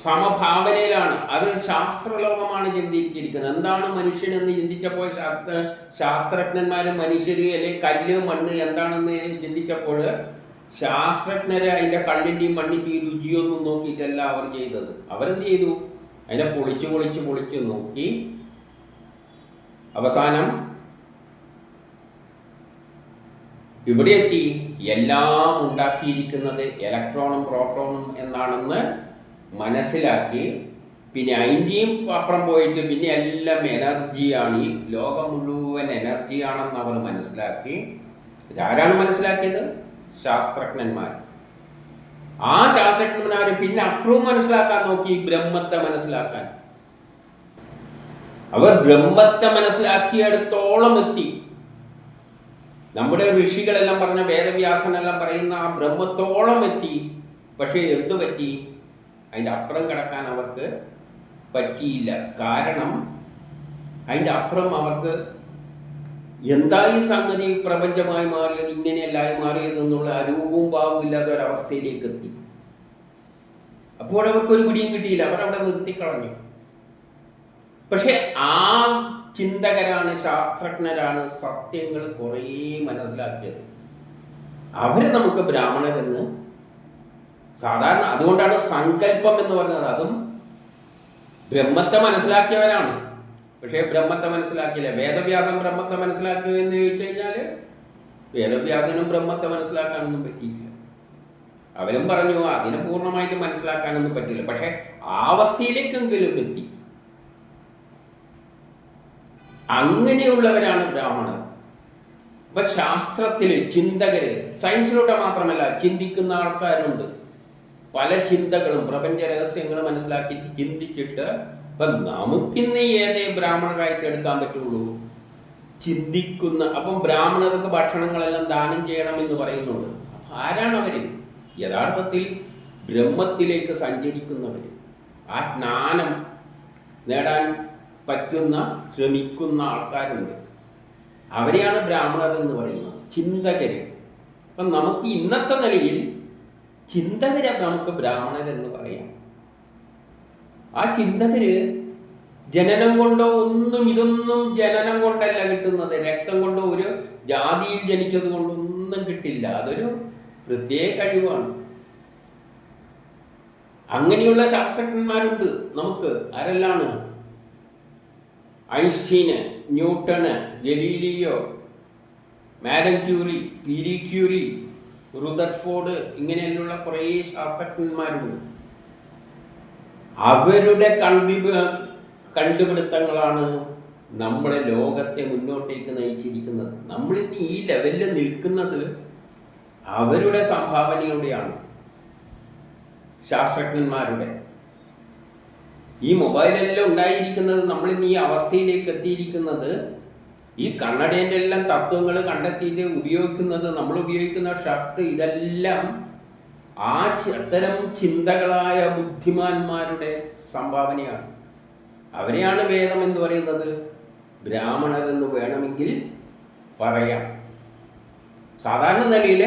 സമഭാവനയിലാണ്. അത് ശാസ്ത്രലോകമാണ് ചിന്തിച്ചിരിക്കുന്നത്. എന്താണ് മനുഷ്യനെന്ന് ചിന്തിച്ചപ്പോൾ ശാസ്ത്രജ്ഞന്മാരും മനുഷ്യര് അല്ലെങ്കിൽ കല്ല് മണ്ണ് എന്താണെന്ന് ചിന്തിച്ചപ്പോൾ ശാസ്ത്രജ്ഞര് അതിൻ്റെ കല്ലിൻ്റെയും മണ്ണിൻ്റെയും രുചിയൊന്നും നോക്കിയിട്ടല്ല അവർ ചെയ്തത്. അവരെന്ത് ചെയ്തു? അതിനെ പൊളിച്ച് നോക്കി അവസാനം ഇവിടെ എത്തി. എല്ലാം ഉണ്ടാക്കിയിരിക്കുന്നത് ഇലക്ട്രോണും പ്രോട്ടോണും എന്നാണെന്ന് മനസ്സിലാക്കി. പിന്നെ അതിൻ്റെയും അപ്പുറം പോയിട്ട് പിന്നെ എല്ലാം എനർജിയാണ്, ഈ ലോകം മുഴുവൻ എനർജിയാണെന്ന് അവർ മനസ്സിലാക്കി. ഇതാരാണ് മനസ്സിലാക്കിയത്? ശാസ്ത്രജ്ഞന്മാർ. ആ ശാസ്ത്രജ്ഞന്മാർ പിന്നെ അപ്പുറവും മനസ്സിലാക്കാൻ നോക്കി, ബ്രഹ്മത്തെ മനസ്സിലാക്കാൻ. അവർ ബ്രഹ്മത്തെ മനസ്സിലാക്കിയിടത്തോളം എത്തി. നമ്മുടെ ഋഷികളെല്ലാം പറഞ്ഞ, വേദവ്യാസനെല്ലാം പറയുന്ന ആ ബ്രഹ്മത്തോളം എത്തി. പക്ഷേ എന്തു പറ്റി? അതിൻ്റെ അപ്പുറം കിടക്കാൻ അവർക്ക് പറ്റിയില്ല. കാരണം അതിൻ്റെ അപ്പുറം അവർക്ക് എന്തായി സംഗതി പ്രപഞ്ചമായി മാറിയത്, ഇങ്ങനെയല്ലായി മാറിയത് എന്നുള്ള അരൂപവും ഭാവവും ഇല്ലാത്ത ഒരവസ്ഥയിലേക്ക് എത്തി. അപ്പോൾ അവർക്കൊരു പിടിയും കിട്ടിയില്ല, അവരവിടെ നിർത്തിക്കളഞ്ഞു. പക്ഷെ ആ ചിന്തകരാണ്, ശാസ്ത്രജ്ഞരാണ് സത്യങ്ങൾ കുറേ മനസ്സിലാക്കിയത്. അവരെ നമുക്ക് ബ്രാഹ്മണരെന്ന് സാധാരണ, അതുകൊണ്ടാണ് സങ്കല്പം എന്ന് പറഞ്ഞത്. അതും ബ്രഹ്മത്തെ മനസ്സിലാക്കിയവരാണ്. പക്ഷേ ബ്രഹ്മത്തെ മനസ്സിലാക്കിയില്ല. വേദവ്യാസം ബ്രഹ്മത്തെ മനസ്സിലാക്കിയോ എന്ന് ചോദിച്ചു കഴിഞ്ഞാൽ വേദവ്യാസനും ബ്രഹ്മത്തെ മനസ്സിലാക്കാനൊന്നും പറ്റിയില്ല. അവരും പറഞ്ഞു അതിനെ പൂർണ്ണമായിട്ട് മനസ്സിലാക്കാനൊന്നും പറ്റില്ല. പക്ഷെ ആ അവസ്ഥയിലേക്കെങ്കിലും എത്തി. അങ്ങനെയുള്ളവരാണ് ബ്രാഹ്മണർ. അപ്പൊ ശാസ്ത്രത്തില് ചിന്തകര്, സയൻസിലൂടെ മാത്രമല്ല ചിന്തിക്കുന്ന ആൾക്കാരുണ്ട്. പല ചിന്തകളും പ്രപഞ്ച രഹസ്യങ്ങൾ മനസ്സിലാക്കി ചിന്തിച്ചിട്ട് ഇപ്പൊ നമുക്കിന്ന് ഏതേ ബ്രാഹ്മണരായിട്ട് എടുക്കാൻ പറ്റുള്ളൂ? ചിന്തിക്കുന്ന. അപ്പം ബ്രാഹ്മണർക്ക് ഭക്ഷണങ്ങളെല്ലാം ദാനം ചെയ്യണമെന്ന് പറയുന്നുണ്ട്. അപ്പൊ ആരാണ് അവര്? യഥാർത്ഥത്തിൽ ബ്രഹ്മത്തിലേക്ക് സഞ്ചരിക്കുന്നവര്, ആ ജ്ഞാനം നേടാൻ പറ്റുന്ന ശ്രമിക്കുന്ന ആൾക്കാരുണ്ട്. അവരെയാണ് ബ്രാഹ്മണർ എന്ന് പറയുന്നത്, ചിന്തകര്. അപ്പം നമുക്ക് ഇന്നത്തെ നിലയിൽ ചിന്തകരെ നമുക്ക് ബ്രാഹ്മണരെന്ന് പറയാം. ആ ചിന്തകര് ജനനം കൊണ്ടോ ഇതൊന്നും ജനനം കൊണ്ടല്ല കിട്ടുന്നത്, രക്തം കൊണ്ടോ ഒരു ജാതിയിൽ ജനിച്ചത് കൊണ്ടൊന്നും കിട്ടില്ല. അതൊരു പ്രത്യേക കഴിവാണ്. അങ്ങനെയുള്ള ശാസ്ത്രജ്ഞന്മാരുണ്ട് നമുക്ക്. ആരെല്ലാണ്? Einstein, Newton, Galileo, madam Curie, Pierre Curie, Rutherford, ഇങ്ങനെയുള്ള കുറേ ശാസ്ത്രജ്ഞന്മാരുണ്ട്. അവരുടെ കണ്ടുപിടുത്തങ്ങളാണ് നമ്മളെ ലോകത്തെ മുന്നോട്ടേക്ക് നയിച്ചിരിക്കുന്നത്. നമ്മളിന്ന് ഈ ലെവലിൽ നിൽക്കുന്നത് അവരുടെ സംഭാവനയോടെയാണ്, ശാസ്ത്രജ്ഞന്മാരുടെ. ഈ മൊബൈലെല്ലാം ഉണ്ടായിരിക്കുന്നത്, നമ്മളിന്ന് ഈ അവസ്ഥയിലേക്ക് എത്തിയിരിക്കുന്നത്, ഈ കണ്ണടേൻ്റെ എല്ലാം തത്വങ്ങൾ കണ്ടെത്തിയിട്ട് ഉപയോഗിക്കുന്നത്, നമ്മൾ ഉപയോഗിക്കുന്ന ഷർട്ട്, ഇതെല്ലാം ആ അത്തരം ചിന്തകളായ ബുദ്ധിമാന്മാരുടെ സംഭാവനയാണ്. അവരെയാണ് വേദം എന്ന് പറയുന്നത്. ബ്രാഹ്മണരെന്ന് വേണമെങ്കിൽ പറയാം. സാധാരണ നിലയിൽ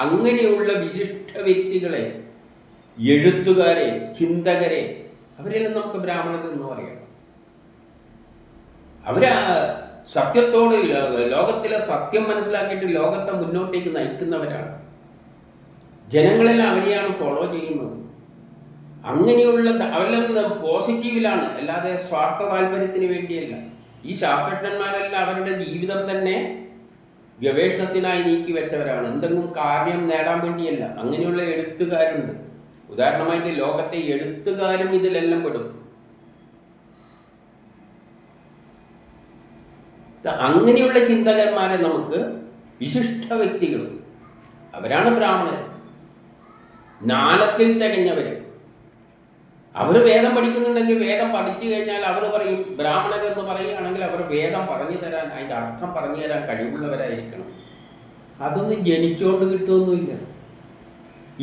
അങ്ങനെയുള്ള വിശിഷ്ട വ്യക്തികളെ, എഴുത്തുകാരെ, ചിന്തകരെ, അവരെല്ലാം നമുക്ക് ബ്രാഹ്മണർ എന്ന് പറയാം. അവര് സത്യത്തോട്, ലോകത്തിലെ സത്യം മനസ്സിലാക്കിയിട്ട് ലോകത്തെ മുന്നോട്ടേക്ക് നയിക്കുന്നവരാണ്. ജനങ്ങളെല്ലാം അവരെയാണ് ഫോളോ ചെയ്യുന്നത്. അങ്ങനെയുള്ള അവരെല്ലാം പോസിറ്റീവിലാണ്, അല്ലാതെ സ്വാർത്ഥ താല്പര്യത്തിന് വേണ്ടിയല്ല. ഈ ശാസ്ത്രജ്ഞന്മാരെല്ലാം അവരുടെ ജീവിതം തന്നെ ഗവേഷണത്തിനായി നീക്കി വെച്ചവരാണ്, എന്തെങ്കിലും കാര്യം നേടാൻ വേണ്ടിയല്ല. അങ്ങനെയുള്ള എഴുത്തുകാരുണ്ട്. ഉദാഹരണമായിട്ട് ലോകത്തെ എഴുത്തുകാരും ഇതിലെല്ലാം പെടും. അങ്ങനെയുള്ള ചിന്തകന്മാരെ നമുക്ക് വിശിഷ്ട വ്യക്തികൾ, അവരാണ് ബ്രാഹ്മണർ. ജ്ഞാനത്തിൽ തികഞ്ഞവര്. അവർ വേദം പഠിക്കുന്നുണ്ടെങ്കിൽ വേദം പഠിച്ചു കഴിഞ്ഞാൽ അവർ പറയും, ബ്രാഹ്മണരെന്ന് പറയുകയാണെങ്കിൽ അവർ വേദം പറഞ്ഞു തരാൻ, അതിൻ്റെ അർത്ഥം പറഞ്ഞു തരാൻ കഴിവുള്ളവരായിരിക്കണം. അതൊന്നും ജനിച്ചുകൊണ്ട് കിട്ടുമൊന്നുമില്ല.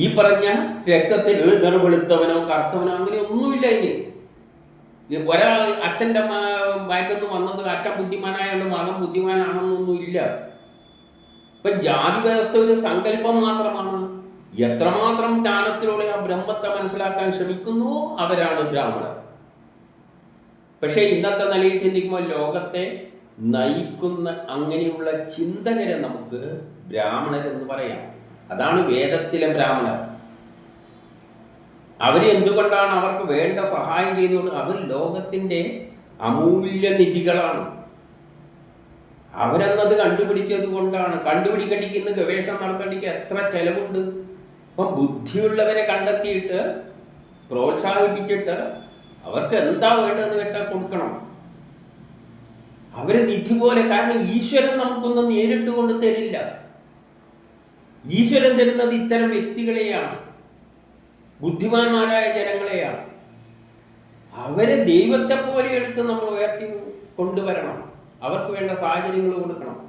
ഈ പറഞ്ഞ രക്തത്തിൽ വെളുത്തവനോ കറുത്തവനോ അങ്ങനെ ഒന്നുമില്ല. ഇനി ഒരാൾ അച്ഛൻ്റെ വയറ്റത്ത് വന്നത് അച്ഛൻ ബുദ്ധിമാനായതുകൊണ്ട് മകൻ ബുദ്ധിമാനാണെന്നൊന്നുമില്ല. ഇപ്പം ജാതി വ്യവസ്ഥ ഒരു സങ്കല്പം മാത്രമാണ്. എത്രമാത്രം ജ്ഞാനത്തിലൂടെ ആ ബ്രഹ്മത്തെ മനസ്സിലാക്കാൻ ശ്രമിക്കുന്നുവോ അവരാണ് ബ്രാഹ്മണർ. പക്ഷേ ഇന്നത്തെ നിലയിൽ ചിന്തിക്കുമ്പോൾ ലോകത്തെ നയിക്കുന്ന അങ്ങനെയുള്ള ചിന്തകരെ നമുക്ക് ബ്രാഹ്മണരെന്ന് പറയാം. അതാണ് വേദത്തിലെ ബ്രാഹ്മണർ. അവരെന്തുകൊണ്ടാണ് അവർക്ക് വേണ്ട സഹായം ചെയ്തുകൊണ്ട്? അവർ ലോകത്തിൻ്റെ അമൂല്യ നിധികളാണ്. അവരെന്നത് കണ്ടുപിടിച്ചത് കൊണ്ടാണ്. കണ്ടുപിടിക്കണ്ടിക്ക് ഗവേഷണം നടത്തേണ്ടിക്ക് എത്ര ചെലവുണ്ട്. അപ്പം ബുദ്ധിയുള്ളവരെ കണ്ടെത്തിയിട്ട് പ്രോത്സാഹിപ്പിച്ചിട്ട് അവർക്ക് എന്താ വേണ്ടതെന്ന് വെച്ചാൽ കൊടുക്കണം. അവര് നിധി പോലെ. കാരണം ഈശ്വരൻ നമുക്കൊന്നും നേരിട്ട് കൊണ്ട് തരില്ല. ഈശ്വരൻ തരുന്നത് ഇത്തരം വ്യക്തികളെയാണ്, ബുദ്ധിമാന്മാരായ ജനങ്ങളെയാണ്. അവരെ ദൈവത്തെ പോലെ എടുത്ത് നമ്മൾ ഉയർത്തി കൊണ്ടുവരണം. അവർക്ക് വേണ്ട സാഹചര്യങ്ങൾ കൊടുക്കണം.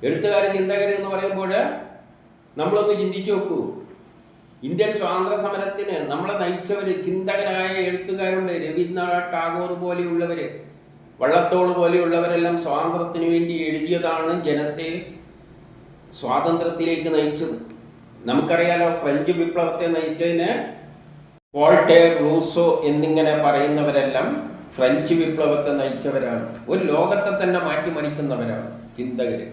എഴുത്തുകാർ ചിന്തകരെ എന്ന് പറയുമ്പോൾ നമ്മളൊന്ന് ചിന്തിച്ചു നോക്കൂ. ഇന്ത്യൻ സ്വാതന്ത്ര്യ സമരത്തിന് നമ്മളെ നയിച്ചവർ ചിന്തകരായ എഴുത്തുകാരുണ്ട്. രവീന്ദ്രനാഥ് ടാഗോർ പോലെയുള്ളവർ, വള്ളത്തോൾ പോലെയുള്ളവരെല്ലാം സ്വാതന്ത്ര്യത്തിന് വേണ്ടി എഴുതിയതാണ് ജനത്തെ സ്വാതന്ത്ര്യത്തിലേക്ക് നയിച്ചത്. നമുക്കറിയാലോ, ഫ്രഞ്ച് വിപ്ലവത്തെ നയിച്ചതിന് വോൾട്ടേർ, റൂസോ എന്നിങ്ങനെ പറയുന്നവരെല്ലാം ഫ്രഞ്ച് വിപ്ലവത്തെ നയിച്ചവരാണ്. ഒരു ലോകത്തെ തന്നെ മാറ്റിമറിക്കുന്നവരാണ് ചിന്തകര്.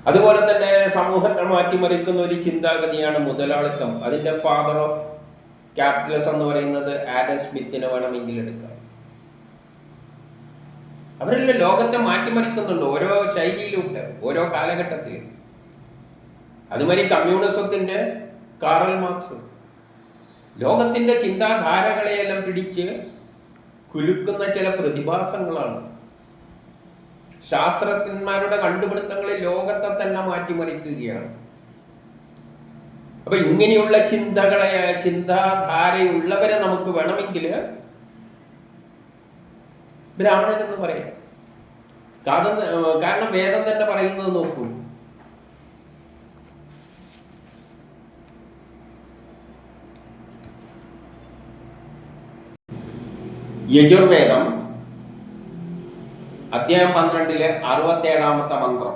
അതുപോലെ തന്നെ സമൂഹത്തെ മാറ്റിമറിക്കുന്ന ഒരു ചിന്താഗതിയാണ് മുതലാളിത്തം. അതിൻ്റെ ഫാദർ ഓഫ് ക്യാപിറ്റലിസം എന്ന് പറയുന്നത് ആഡം സ്മിത്തിനെ വേണമെങ്കിൽ എടുക്കാം. അവരെല്ലാം ലോകത്തെ മാറ്റിമറിക്കുന്നുണ്ട് ഓരോ ശൈലിയിലൂടെ, ഓരോ കാലഘട്ടത്തിൽ. അതുമാതിരി കമ്മ്യൂണിസത്തിൻ്റെ കാറൽ മാർക്സ് ലോകത്തിൻ്റെ ചിന്താധാരകളെയെല്ലാം പിടിച്ച് കുലുക്കുന്ന ചില പ്രതിഭാസങ്ങളാണ്. ശാസ്ത്രജ്ഞന്മാരുടെ കണ്ടുപിടുത്തങ്ങളിൽ ലോകത്തെ തന്നെ മാറ്റിമറിക്കുകയാണ്. അപ്പൊ ഇങ്ങനെയുള്ള ചിന്താധാരയുള്ളവരെ നമുക്ക് വേണമെങ്കിൽ ബ്രാഹ്മണനെന്ന് പറയാം. കാരണം വേദം തന്നെ പറയുന്നത് നോക്കൂ. യജുർവേദം അധ്യായം 12 67 മന്ത്രം.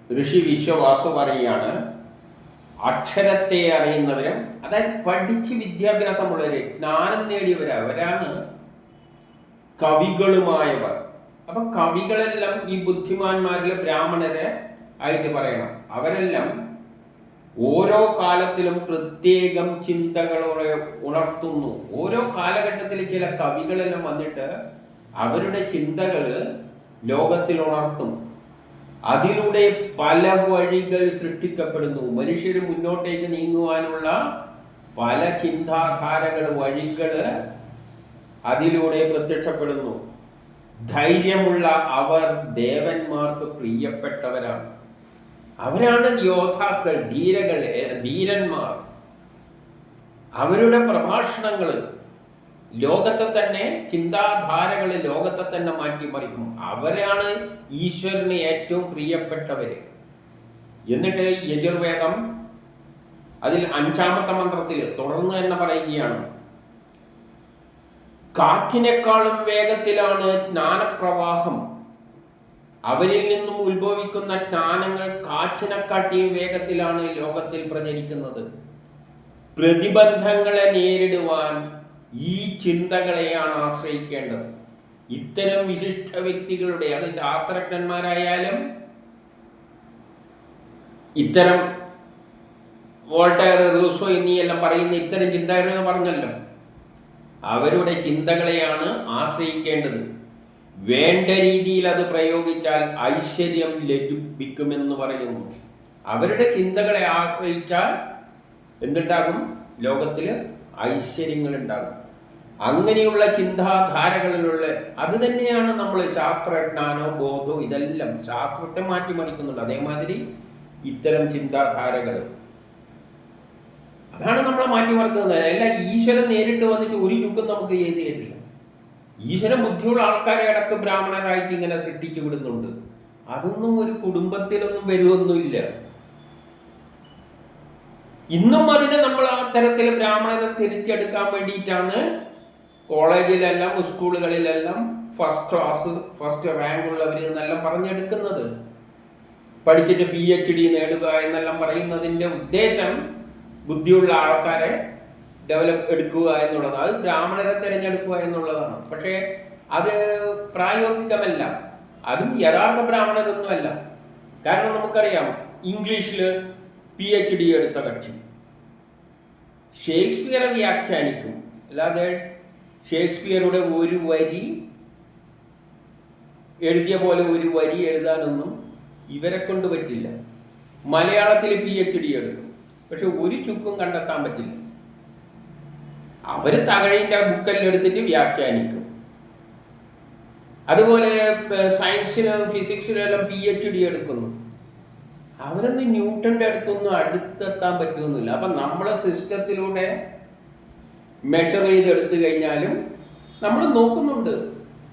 ഋഷി വിശ്വവാസു പറയുകയാണ്, അക്ഷരത്തെ അറിയുന്നവരും, അതായത് പഠിച്ച് വിദ്യാഭ്യാസമുള്ളവര്, ജ്ഞാനം നേടിയവരാണ് കവികളുമായവർ. അപ്പൊ കവികളെല്ലാം ഈ ബുദ്ധിമാന്മാരിലെ ബ്രാഹ്മണരെ ആയിട്ട് പറയണം. അവരെല്ലാം ഓരോ കാലത്തിലും പ്രത്യേകം ചിന്തകളോടെ ഉണർത്തുന്നു. ഓരോ കാലഘട്ടത്തിൽ ചില കവികളെല്ലാം വന്നിട്ട് അവരുടെ ചിന്തകൾ ലോകത്തിൽ ഉണർത്തും. അതിലൂടെ പല വഴികൾ സൃഷ്ടിക്കപ്പെടുന്നു. മനുഷ്യർ മുന്നോട്ടേക്ക് നീങ്ങുവാനുള്ള പല ചിന്താധാരകൾ, വഴികൾ അതിലൂടെ പ്രത്യക്ഷപ്പെടുന്നു. ധൈര്യമുള്ള അവർ ദേവന്മാർക്ക് പ്രിയപ്പെട്ടവരാണ്. അവരാണ് യോദ്ധാക്കൾ, ധീരന്മാർ. അവരുടെ പ്രഭാഷണങ്ങൾ ലോകത്തെ തന്നെ, ചിന്താധാരകൾ ലോകത്തെ തന്നെ മാറ്റിമറിക്കും. അവരാണ് ഈശ്വരന് ഏറ്റവും പ്രിയപ്പെട്ടവര്. എന്നിട്ട് യജുർവേദം അതിൽ 5 മന്ത്രത്തിൽ തുടർന്ന് തന്നെ പറയുകയാണ്, കാറ്റിനേക്കാളും വേഗത്തിലാണ് ജ്ഞാനപ്രവാഹം. അവരിൽ നിന്നും ഉത്ഭവിക്കുന്ന ജ്ഞാനങ്ങൾ കാറ്റിനെക്കാട്ടിയും വേഗത്തിലാണ് ലോകത്തിൽ പ്രചരിക്കുന്നത്. പ്രതിബന്ധങ്ങളെ നേരിടുവാൻ ഈ ചിന്തകളെയാണ് ആശ്രയിക്കേണ്ടത്. ഇത്തരം വിശിഷ്ട വ്യക്തികളുടെ, അത് ശാസ്ത്രജ്ഞന്മാരായാലും ഇത്തരം വോൾട്ടയർ, റൂസോ എന്നിയെല്ലാം പറയുന്ന ഇത്തരം ചിന്തകൾ പറഞ്ഞല്ലോ, അവരുടെ ചിന്തകളെയാണ് ആശ്രയിക്കേണ്ടത്. വേണ്ട രീതിയിൽ അത് പ്രയോഗിച്ചാൽ ഐശ്വര്യം ലഭിക്കുമെന്ന് പറയുന്നു. അവരുടെ ചിന്തകളെ ആശ്രയിച്ചാൽ എന്തുണ്ടാകും? ലോകത്തിൽ ഐശ്വര്യങ്ങൾ ഉണ്ടാകും. അങ്ങനെയുള്ള ചിന്താധാരകളിലുള്ള അത് തന്നെയാണ് നമ്മൾ ശാസ്ത്രജ്ഞാനവും ബോധവും ഇതെല്ലാം ശാസ്ത്രത്തെ മാറ്റിമറിക്കുന്നുണ്ട്. അതേമാതിരി ഇത്തരം ചിന്താധാരകൾ അതാണ് നമ്മളെ മാറ്റിമറിക്കുന്നത്. അല്ല, ഈശ്വരൻ നേരിട്ട് വന്നിട്ട് ഒരു ചുക്കും നമുക്ക് ചെയ്തു തരില്ല. ഈശ്വരൻ ബുദ്ധിയുള്ള ആൾക്കാരെ അടക്ക് ബ്രാഹ്മണരായിട്ട് ഇങ്ങനെ സൃഷ്ടിച്ചു വിടുന്നുണ്ട്. അതൊന്നും ഒരു കുടുംബത്തിലൊന്നും വരുമൊന്നുമില്ല. ഇന്നും അതിനെ നമ്മൾ ആ തരത്തിൽ ബ്രാഹ്മണരെ തിരിച്ചെടുക്കാൻ വേണ്ടിയിട്ടാണ് കോളേജിലെല്ലാം സ്കൂളുകളിലെല്ലാം ഫസ്റ്റ് ക്ലാസ് ഫസ്റ്റ് റാങ്ക് ഉള്ളവർ എന്നെല്ലാം പറഞ്ഞെടുക്കുന്നത്. പഠിച്ചിട്ട് PhD നേടുക എന്നെല്ലാം പറയുന്നതിൻ്റെ ഉദ്ദേശം ബുദ്ധിയുള്ള ആൾക്കാരെ എടുക്കുക എന്നുള്ളതാണ്. അത് ബ്രാഹ്മണരെ തിരഞ്ഞെടുക്കുക എന്നുള്ളതാണ്. പക്ഷേ അത് പ്രായോഗികമല്ല. അതും യഥാർത്ഥ ബ്രാഹ്മണരൊന്നുമല്ല. കാരണം നമുക്കറിയാം, ഇംഗ്ലീഷിൽ PhD എടുത്ത കക്ഷി ഷേക്സ്പിയറെ വ്യാഖ്യാനിക്കും. അല്ലാതെ ഷേക്സ്പിയറുടെ ഒരു വരി എഴുതിയ പോലെ ഒരു വരി എഴുതാനൊന്നും ഇവരെ കൊണ്ട് പറ്റില്ല. മലയാളത്തിൽ PhD എടുക്കും, പക്ഷെ ഒരു ചുക്കും കണ്ടെത്താൻ പറ്റില്ല. അവർ തകഴിൻ്റെ ബുക്കെല്ലാം എടുത്തിട്ട് വ്യാഖ്യാനിക്കും. അതുപോലെ സയൻസിനും ഫിസിക്സിനും എല്ലാം PhD എടുക്കുന്നു. അവരൊന്നും ന്യൂട്ടന്റെ അടുത്തൊന്നും അടുത്തെത്താൻ പറ്റുന്നില്ല. അപ്പം നമ്മളെ സിസ്റ്റത്തിലൂടെ മെഷർ ചെയ്തെടുത്തു കഴിഞ്ഞാലും നമ്മൾ നോക്കുന്നുണ്ട്.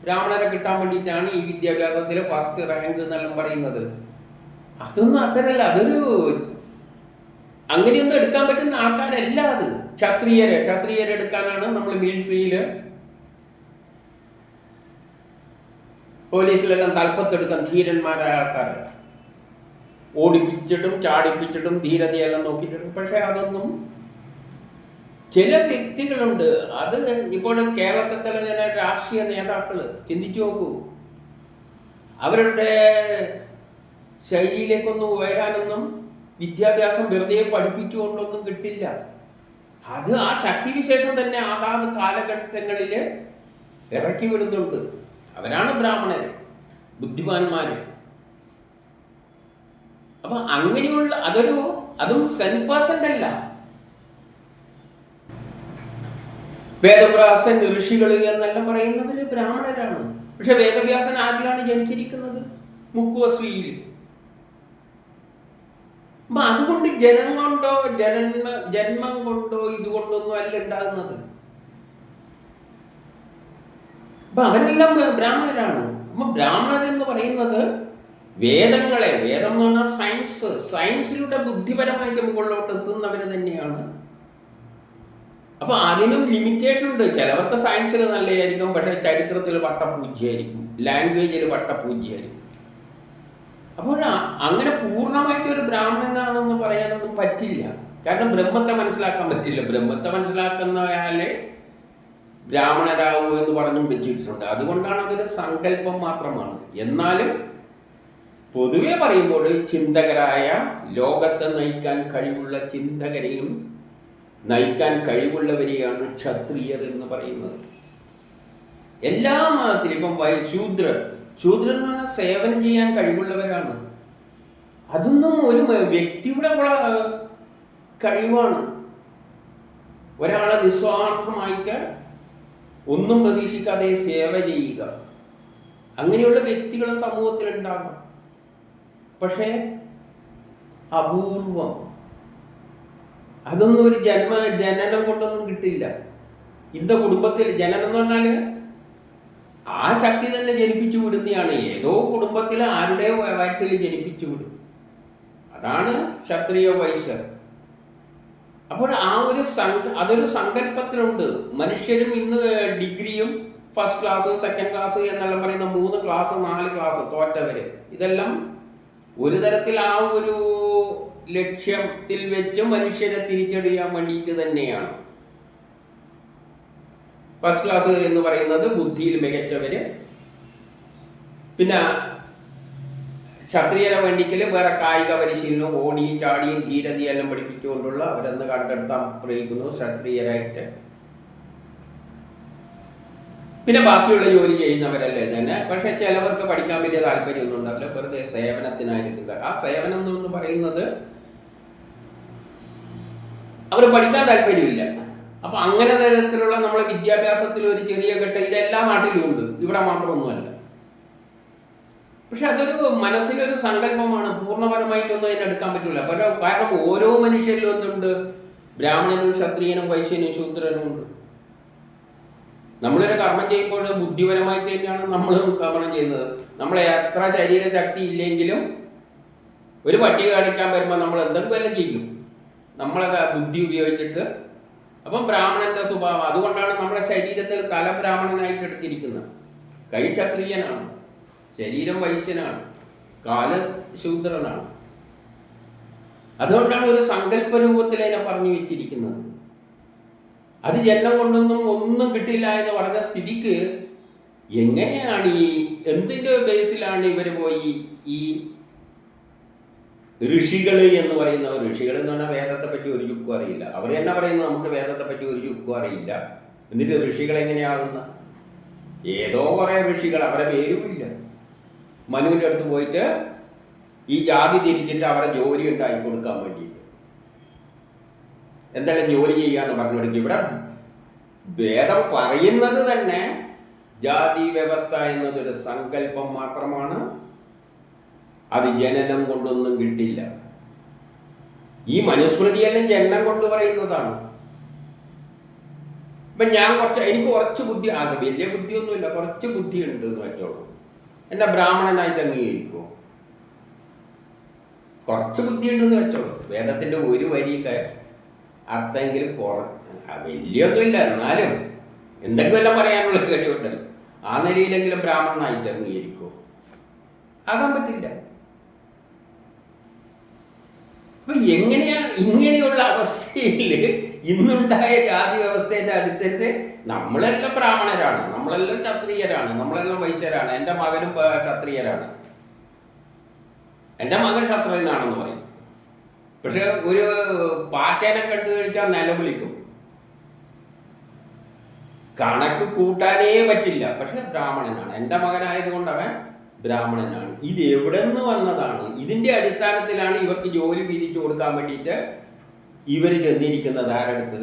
ബ്രാഹ്മണരെ കിട്ടാൻ വേണ്ടിയിട്ടാണ് ഈ വിദ്യാഭ്യാസത്തിൽ ഫസ്റ്റ് റാങ്ക് എന്നെല്ലാം പറയുന്നത്. അതൊന്നും അത്തരല്ല. അതൊരു അങ്ങനെയൊന്നും എടുക്കാൻ പറ്റുന്ന ആൾക്കാരല്ല. അത് ക്ഷത്രിയരെടുക്കാനാണ് നമ്മൾ മിലിറ്ററിയിൽ പോലീസിലെല്ലാം തലപ്പത്തെടുക്കാൻ ധീരന്മാരായ ആൾക്കാരെ ഓടിപ്പിച്ചിട്ടും ചാടിപ്പിച്ചിട്ടും ധീരതയെല്ലാം നോക്കിയിട്ടുണ്ട്. പക്ഷെ അതൊന്നും ചില വ്യക്തികളുണ്ട്. അത് ഇപ്പോൾ കേരളത്തിലെ ചില രാഷ്ട്രീയ നേതാക്കൾ ചിന്തിച്ചു നോക്കൂ. അവരുടെ ശൈലിയിലേക്കൊന്നും ഉയരാനൊന്നും വിദ്യാഭ്യാസം വെറുതെ പഠിപ്പിച്ചുകൊണ്ടൊന്നും കിട്ടില്ല. അത് ആ ശക്തിവിശേഷം തന്നെ അതാത് കാലഘട്ടങ്ങളിൽ ഇറക്കി വിടുന്നുണ്ട്. അവരാണ് ബ്രാഹ്മണർ, ബുദ്ധിമാന്മാര്. അപ്പൊ അങ്ങനെയുള്ള അതും 100% അല്ല. വേദവ്യാസൻ, ഋഷികൾ എന്നെല്ലാം പറയുന്നവര് ബ്രാഹ്മണരാണ്. പക്ഷെ വേദവ്യാസൻ ആരിലാണ് ജനിച്ചിരിക്കുന്നത്? മുക്കുവസ്ത്രീയിൽ. അപ്പൊ അതുകൊണ്ട് ജന്മം കൊണ്ടോ ഇതുകൊണ്ടൊന്നും അല്ല ഉണ്ടാകുന്നത്. അപ്പൊ അവരെല്ലാം ബ്രാഹ്മണരാണ്. അപ്പൊ ബ്രാഹ്മണർ എന്ന് പറയുന്നത് വേദം എന്ന് പറഞ്ഞാൽ സയൻസിലൂടെ ബുദ്ധിപരമായിട്ട് മുകളിലോട്ട് എത്തുന്നവര് തന്നെയാണ്. അപ്പൊ അതിനും ലിമിറ്റേഷൻ ഉണ്ട്. ചിലവർക്ക് സയൻസിൽ നല്ലതായിരിക്കും, പക്ഷെ ചരിത്രത്തിൽ വട്ടപൂജ്യമായിരിക്കും, ലാംഗ്വേജിൽ വട്ടപൂജ്യമായിരിക്കും. അപ്പോൾ അങ്ങനെ പൂർണ്ണമായിട്ട് ഒരു ബ്രാഹ്മണനാണെന്ന് പറയാനൊന്നും പറ്റില്ല. കാരണം ബ്രഹ്മത്തെ മനസ്സിലാക്കാൻ പറ്റില്ല. ബ്രഹ്മത്തെ മനസ്സിലാക്കുന്നയാളെ ബ്രാഹ്മണരാവൂ എന്ന് പറഞ്ഞും വെച്ചിട്ടുണ്ട്. അതുകൊണ്ടാണ് അതൊരു സങ്കല്പം മാത്രമാണ്. എന്നാലും പൊതുവെ പറയുമ്പോൾ ചിന്തകരായ, ലോകത്തെ നയിക്കാൻ കഴിവുള്ള ചിന്തകരെയും നയിക്കാൻ കഴിവുള്ളവരെയാണ് ക്ഷത്രിയർ എന്ന് പറയുന്നത്. എല്ലാ മതത്തിലും ഇപ്പം ശൂദ്രൻ എന്ന് പറഞ്ഞാൽ സേവനം ചെയ്യാൻ കഴിവുള്ളവരാണ്. അതൊന്നും ഒരു വ്യക്തിയുടെ കഴിവാണ്. ഒരാളെ നിസ്വാർത്ഥമായിട്ട് ഒന്നും പ്രതീക്ഷിക്കാതെ സേവ ചെയ്യുക, അങ്ങനെയുള്ള വ്യക്തികളും സമൂഹത്തിൽ ഉണ്ടാകാം. പക്ഷേ അപൂർവം. അതൊന്നും ഒരു ജനനം കൊണ്ടൊന്നും കിട്ടില്ല. ഇന്ന കുടുംബത്തിൽ ജനനം എന്ന് പറഞ്ഞാൽ ആ ശക്തി തന്നെ ജനിപ്പിച്ചു വിടുന്നതാണ്. ഏതോ കുടുംബത്തിൽ ആരുടെയോ വയറ്റിൽ ജനിപ്പിച്ചു വിടും. അതാണ് ക്ഷത്രിയ വൈശ്യർ. അപ്പോൾ അതൊരു സങ്കല്പത്തിലുണ്ട്. മനുഷ്യരും ഇന്ന് ഡിഗ്രിയും ഫസ്റ്റ് ക്ലാസ് സെക്കൻഡ് ക്ലാസ് എന്നെല്ലാം പറയുന്ന 3 ക്ലാസ് 4 ക്ലാസ് തോറ്റവര്, ഇതെല്ലാം ഒരു തരത്തിൽ ആ ഒരു ലക്ഷ്യത്തിൽ വെച്ച് മനുഷ്യരെ തിരിച്ചറിയാൻ വേണ്ടിയിട്ട് തന്നെയാണ്. ഫസ്റ്റ് ക്ലാസ് എന്ന് പറയുന്നത് ബുദ്ധിയിൽ മികച്ചവര്. പിന്നെ ക്ഷത്രിയരെ വേണ്ടിക്കല് വേറെ കായിക പരിശീലനം, ഓടിയും ചാടിയും ധീരതയെല്ലാം പഠിപ്പിച്ചുകൊണ്ടുള്ള അവരെന്ന് കണ്ടെടുത്താൻ പ്രയോഗിക്കുന്നു ക്ഷത്രിയരായിട്ട്. പിന്നെ ബാക്കിയുള്ള ജോലി ചെയ്യുന്നവരല്ലേ തന്നെ. പക്ഷെ ചിലവർക്ക് പഠിക്കാൻ വലിയ താല്പര്യമൊന്നും ഉണ്ടാവില്ല, വെറുതെ സേവനത്തിനായിരിക്കും. ആ സേവനം എന്ന് പറയുന്നത് അവർ പഠിക്കാൻ താല്പര്യമില്ല. അപ്പൊ അങ്ങനെ തരത്തിലുള്ള നമ്മളെ വിദ്യാഭ്യാസത്തിൽ ഒരു ചെറിയ ഘട്ടം ഇതെല്ലാ നാട്ടിലും ഉണ്ട്, ഇവിടെ മാത്രമൊന്നുമല്ല. പക്ഷെ അതൊരു മനസ്സിലൊരു സങ്കല്പമാണ്. പൂർണ്ണപരമായിട്ടൊന്നും അതിനെടുക്കാൻ പറ്റില്ല. കാരണം ഓരോ മനുഷ്യരിലും എന്തുണ്ട്, ബ്രാഹ്മണനും ക്ഷത്രിയനും വൈശ്യനും ശൂദ്രനും ഉണ്ട്. നമ്മളൊരു കർമ്മം ചെയ്യുമ്പോൾ ബുദ്ധിപരമായിട്ട് തന്നെയാണ് നമ്മൾ കർമ്മം ചെയ്യുന്നത്. നമ്മളെ എത്ര ശരീരശക്തി ഇല്ലെങ്കിലും ഒരു പട്ടിക കാണിക്കാൻ വരുമ്പോൾ നമ്മൾ എന്തെങ്കിലും ചെയ്യും, നമ്മളെ ബുദ്ധി ഉപയോഗിച്ചിട്ട്. അപ്പം ബ്രാഹ്മണന്റെ സ്വഭാവം അതുകൊണ്ടാണ് നമ്മുടെ ശരീരത്തിൽ തല ബ്രാഹ്മണനായിട്ട് എടുത്തിരിക്കുന്നത്. കൈ ക്ഷത്രിയനാണ്, ശരീരം വൈശ്യനാണ്, കാല് ശൂദ്രനാണ്. അതുകൊണ്ടാണ് ഒരു സങ്കല്പ രൂപത്തിൽ അതിനെ പറഞ്ഞു വെച്ചിരിക്കുന്നത്. അത് ജന്മം കൊണ്ടൊന്നും ഒന്നും കിട്ടില്ല എന്ന് പറഞ്ഞ സ്ഥിതിക്ക് എങ്ങനെയാണ് എന്തിൻ്റെ ബേസിലാണ് ഇവർ പോയി ഈ ഋഷികൾ എന്ന് പറയുന്നവർ? ഋഷികൾ എന്ന് പറഞ്ഞാൽ വേദത്തെ പറ്റി ഒരു ചുക്കും അറിയില്ല. അവർ തന്നെ പറയുന്നത് നമുക്ക് വേദത്തെ പറ്റി ഒരു ചുക്കും അറിയില്ല. എന്നിട്ട് ഋഷികൾ എങ്ങനെയാകുന്ന? ഏതോ കുറേ ഋഷികൾ, അവരെ പേരുമില്ല. മനുവിൻ്റെ അടുത്ത് പോയിട്ട് ഈ ജാതി തിരിച്ചിട്ട് അവരെ ജോലി ഉണ്ടാക്കി കൊടുക്കാൻ വേണ്ടിയിട്ട് എന്തെല്ലാം ജോലി ചെയ്യാന്ന് പറഞ്ഞു കൊടുക്കും. ഇവിടെ വേദം പറയുന്നത് തന്നെ ജാതി വ്യവസ്ഥ എന്നതൊരു സങ്കല്പം മാത്രമാണ്. അത് ജനനം കൊണ്ടൊന്നും കിട്ടില്ല. ഈ മനുസ്മൃതിയെല്ലാം ജനനം കൊണ്ട് പറയുന്നതാണ്. ഇപ്പം എനിക്ക് കുറച്ച് ബുദ്ധി, അത് വലിയ ബുദ്ധിയൊന്നുമില്ല, കുറച്ച് ബുദ്ധി ഉണ്ട് എന്ന് വെച്ചോളൂ. എന്നെ ബ്രാഹ്മണനായിട്ട് അംഗീകരിക്കുമോ? കുറച്ച് ബുദ്ധി ഉണ്ടെന്ന് വെച്ചോളൂ. വേദത്തിൻ്റെ ഒരു വരിയുടെ അർത്ഥമെങ്കിലും വലിയൊന്നുമില്ല, എന്നാലും എന്തെങ്കിലും എല്ലാം പറയാനുള്ള കഴിവുണ്ടല്ലോ. ആ നിലയിലെങ്കിലും ബ്രാഹ്മണനായിട്ട് അംഗീകരിക്കുമോ? ആകാൻ പറ്റില്ല. അപ്പൊ എങ്ങനെയാണ് ഇങ്ങനെയുള്ള അവസ്ഥയിൽ ഇന്നുണ്ടായ ജാതി വ്യവസ്ഥയുടെ അനുസരിച്ച് നമ്മളെല്ലാം ബ്രാഹ്മണരാണ്, നമ്മളെല്ലാം ക്ഷത്രിയരാണ്, നമ്മളെല്ലാം വൈശ്യരാണ്. എൻ്റെ മകനും ക്ഷത്രിയരാണ്, എൻ്റെ മകൻ ക്ഷത്രിയനാണെന്ന് പറയും. പക്ഷെ ഒരു പാറ്റേനെ കണ്ടു കഴിച്ചാൽ നിലവിളിക്കും, കണക്ക് കൂട്ടാനേ പറ്റില്ല. പക്ഷെ ബ്രാഹ്മണനാണ്, എൻ്റെ മകനായതുകൊണ്ട് അവൻ ബ്രാഹ്മണനാണ്. ഇത് എവിടെ നിന്ന് വന്നതാണ്? ഇതിൻ്റെ അടിസ്ഥാനത്തിലാണ് ഇവർക്ക് ജോലി വിധിച്ചു കൊടുക്കാൻ വേണ്ടിയിട്ട് ഇവർ ചെന്നിരിക്കുന്നത്. ആരടുത്ത്?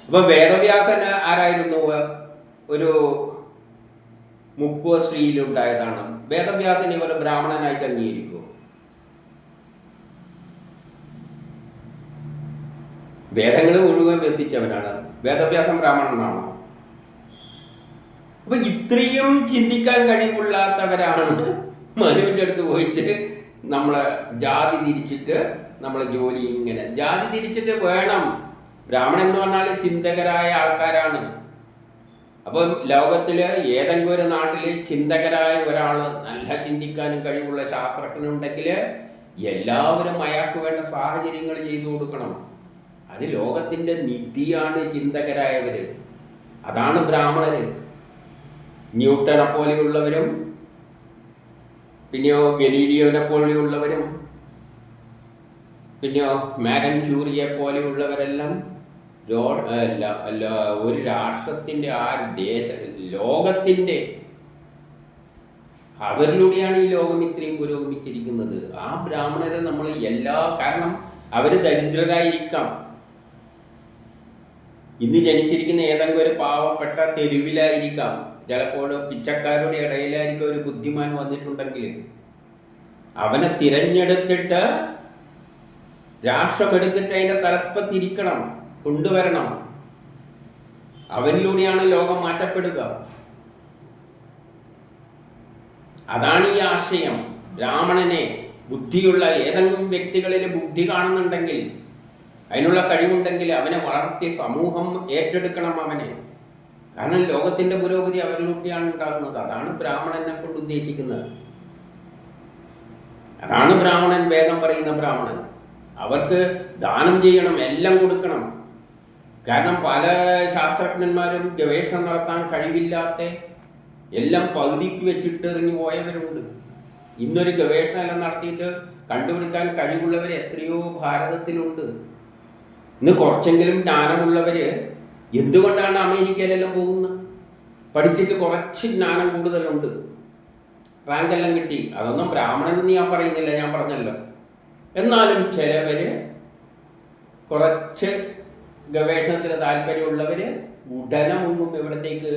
അപ്പൊ വേദവ്യാസൻ ആരായിരുന്നു? ഒരു മുക്കുവ സ്ത്രീയിലുണ്ടായതാണ്. വേദവ്യാസൻ ഇവർ ബ്രാഹ്മണനായിട്ട് അംഗീകരിക്കുമോ? വേദങ്ങൾ മുഴുവൻ വ്യസിച്ചവനാണ്. വേദവ്യാസം ബ്രാഹ്മണനാണോ? അപ്പൊ ഇത്രയും ചിന്തിക്കാൻ കഴിവുള്ളാത്തവരാണ് മനുവിൻ്റെ അടുത്ത് പോയിട്ട് നമ്മളെ ജാതി തിരിച്ചിട്ട് നമ്മളെ ജോലി ഇങ്ങനെ ജാതി തിരിച്ചിട്ട് വേണം. ബ്രാഹ്മണൻ എന്ന് പറഞ്ഞാൽ ചിന്തകരായ ആൾക്കാരാണ്. അപ്പം ലോകത്തില് ഏതെങ്കിലും ഒരു നാട്ടിൽ ചിന്തകരായ ഒരാൾ, നല്ല ചിന്തിക്കാനും കഴിവുള്ള ശാസ്ത്രജ്ഞനുണ്ടെങ്കിൽ എല്ലാവരും അയാൾക്ക് വേണ്ട സാഹചര്യങ്ങൾ ചെയ്തു കൊടുക്കണം. അത് ലോകത്തിൻ്റെ നിധിയാണ് ചിന്തകരായവര്. അതാണ് ബ്രാഹ്മണര്. ന്യൂട്ടനെ പോലെയുള്ളവരും പിന്നെയോ ഗലീലിയോനെ പോലെയുള്ളവരും പിന്നെയോ മാഡം ക്യൂറിയെ പോലെയുള്ളവരെല്ലാം ഒരു രാഷ്ട്രത്തിൻ്റെ ലോകത്തിൻ്റെ അവരിലൂടെയാണ് ഈ ലോകം ഇത്രയും പുരോഗമിച്ചിരിക്കുന്നത്. ആ ബ്രാഹ്മണരെ നമ്മൾ കാരണം അവർ ദരിദ്രരായിരിക്കാം. ഇന്ന് ജനിച്ചിരിക്കുന്ന ഏതെങ്കിലും ഒരു പാവപ്പെട്ട തെരുവിലായിരിക്കാം, ചിലപ്പോൾ പിച്ചക്കാരുടെ ഇടയിലായിരിക്കും ഒരു ബുദ്ധിമാൻ വന്നിട്ടുണ്ടെങ്കിൽ അവനെ തിരഞ്ഞെടുത്തിട്ട് രാഷ്ട്രമെടുത്തിട്ട് അതിൻ്റെ തലപ്പത്തിരിക്കണം, കൊണ്ടുവരണം. അവനിലൂടെയാണ് ലോകം മാറ്റപ്പെടുക. അതാണ് ഈ ആശയം. ബ്രാഹ്മണനെ, ബുദ്ധിയുള്ള ഏതെങ്കിലും വ്യക്തികളിൽ ബുദ്ധി കാണുന്നുണ്ടെങ്കിൽ, അതിനുള്ള കഴിവുണ്ടെങ്കിൽ അവനെ വളർത്തി സമൂഹം ഏറ്റെടുക്കണം അവനെ. കാരണം ലോകത്തിൻ്റെ പുരോഗതി അവരിലൂടെയാണ് ഉണ്ടാകുന്നത്. അതാണ് ബ്രാഹ്മണനെ കൊണ്ട് ഉദ്ദേശിക്കുന്നത്. അതാണ് ബ്രാഹ്മണൻ, വേദം പറയുന്ന ബ്രാഹ്മണൻ. അവർക്ക് ദാനം ചെയ്യണം, എല്ലാം കൊടുക്കണം. കാരണം പല ശാസ്ത്രജ്ഞന്മാരും ഗവേഷണം നടത്താൻ കഴിവില്ലാത്ത എല്ലാം പകുതിക്ക് വെച്ചിട്ട് എറിഞ്ഞു പോയവരുണ്ട്. ഇന്നൊരു ഗവേഷണം എല്ലാം നടത്തിയിട്ട് കണ്ടുപിടിക്കാൻ കഴിവുള്ളവർ എത്രയോ ഭാരതത്തിലുണ്ട്. ഇന്ന് കുറച്ചെങ്കിലും ജ്ഞാനമുള്ളവർ എന്തുകൊണ്ടാണ് അമേരിക്കയിലെല്ലാം പോകുന്നത്? പഠിച്ചിട്ട് കുറച്ച് ജ്ഞാനം കൂടുതലുണ്ട്, റാങ്കെല്ലാം കിട്ടി. അതൊന്നും ബ്രാഹ്മണനെന്ന് ഞാൻ പറയുന്നില്ല, ഞാൻ പറഞ്ഞല്ലോ. എന്നാലും ചിലവർ കുറച്ച് ഗവേഷണത്തിന് താല്പര്യമുള്ളവർ ഉടനെ മുങ്ങും. എവിടത്തേക്ക്?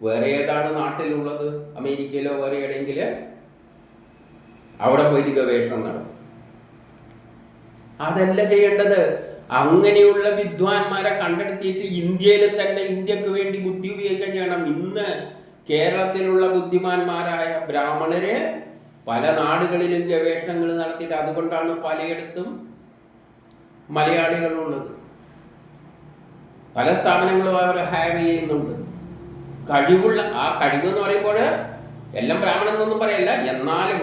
വേറെ ഏതാണ് നാട്ടിലുള്ളത്, അമേരിക്കയിലോ വേറെ എവിടെയെങ്കിൽ അവിടെ പോയിട്ട് ഗവേഷണം നടത്തും. അതല്ല ചെയ്യേണ്ടത്. അങ്ങനെയുള്ള വിദ്വാൻമാരെ കണ്ടെടുത്തിയിട്ട് ഇന്ത്യയിൽ തന്നെ ഇന്ത്യക്ക് വേണ്ടി ബുദ്ധി ഉപയോഗിക്കാൻ ചെയ്യണം. ഇന്ന് കേരളത്തിലുള്ള ബുദ്ധിമാന്മാരായ ബ്രാഹ്മണര് പല നാടുകളിലും ഗവേഷണങ്ങൾ നടത്തിയിട്ട് അതുകൊണ്ടാണ് പലയിടത്തും മലയാളികളുള്ളത്. പല സ്ഥാപനങ്ങളും അവർ ഹയർ ചെയ്യുന്നുണ്ട്. കഴിവുള്ള ആ കഴിവ് എന്ന് പറയുമ്പോൾ എല്ലാം ബ്രാഹ്മണൻ എന്നൊന്നും പറയല്ല, എന്നാലും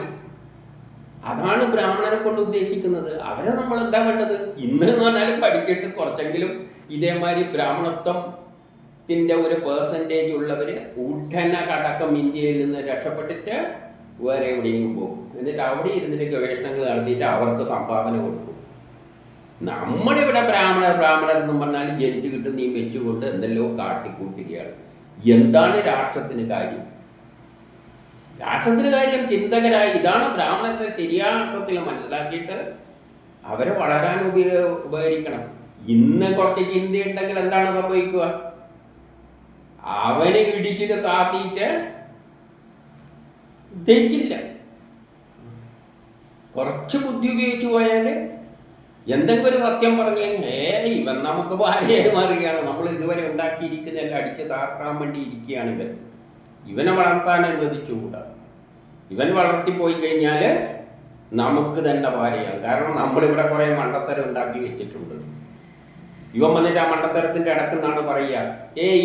അതാണ് ബ്രാഹ്മണനെ കൊണ്ട് ഉദ്ദേശിക്കുന്നത്. അവരെ നമ്മൾ എന്താ വേണ്ടത്? ഇന്ന് എന്ന് പറഞ്ഞാൽ പഠിച്ചിട്ട് കുറച്ചെങ്കിലും ഇതേമാതിരി ബ്രാഹ്മണത്വത്തിന്റെ ഒരു പേഴ്സൻറ്റേജ് ഉള്ളവര് ഉടനെ കടക്കം ഇന്ത്യയിൽ നിന്ന് രക്ഷപ്പെട്ടിട്ട് വേറെ എവിടെയെങ്കിലും പോകും. എന്നിട്ട് അവിടെ ഇരുന്നിട്ട് ഗവേഷണങ്ങൾ നടത്തിയിട്ട് അവർക്ക് സംഭാവന കൊടുക്കും. നമ്മളിവിടെ ബ്രാഹ്മണർ എന്നും പറഞ്ഞാൽ ജനിച്ചു കിട്ടുന്നീ വെച്ചുകൊണ്ട് എന്തെല്ലോ കാട്ടിക്കൂട്ടുകയാണ്. എന്താണ് രാഷ്ട്രത്തിന് കാര്യം? രാഷ്ട്രത്തിന് കാര്യം ചിന്തകരായി. ഇതാണ് ബ്രാഹ്മണരുടെ ശരിയായ അർത്ഥത്തിൽ മനസ്സിലാക്കിയിട്ട് അവരെ വളരാൻ ഉപകരിക്കണം. ഇന്ന് കുറച്ച് ചിന്തയുണ്ടെങ്കിൽ എന്താണ് സംഭവിക്കുക? അവന് ഇടിച്ചിട്ട് താത്തിയിട്ട് ദഹിക്കില്ല. കുറച്ച് ബുദ്ധി ഉപയോഗിച്ചു പോയാൽ എന്തെങ്കിലും ഒരു സത്യം പറഞ്ഞു കഴിഞ്ഞാൽ ഇവൻ നമുക്ക് ഭാര്യയായി മാറുകയാണ്, നമ്മൾ ഇതുവരെ ഉണ്ടാക്കിയിരിക്കുന്നതെല്ലാം അടിച്ച് താർക്കാൻ വേണ്ടി ഇരിക്കുകയാണ് ഇവനെ വളർത്താൻ അനുവദിച്ചുകൂടാ. ഇവൻ വളർത്തിപ്പോയി കഴിഞ്ഞാൽ നമുക്ക് തന്നെ ഭാര്യയാണ്. കാരണം നമ്മളിവിടെ കുറേ മണ്ടത്തരം ഉണ്ടാക്കി വെച്ചിട്ടുണ്ട്. ഇവൻ വന്നിട്ട് ആ മണ്ടത്തരത്തിൻ്റെ ഇടക്കുന്നാണ് പറയുക,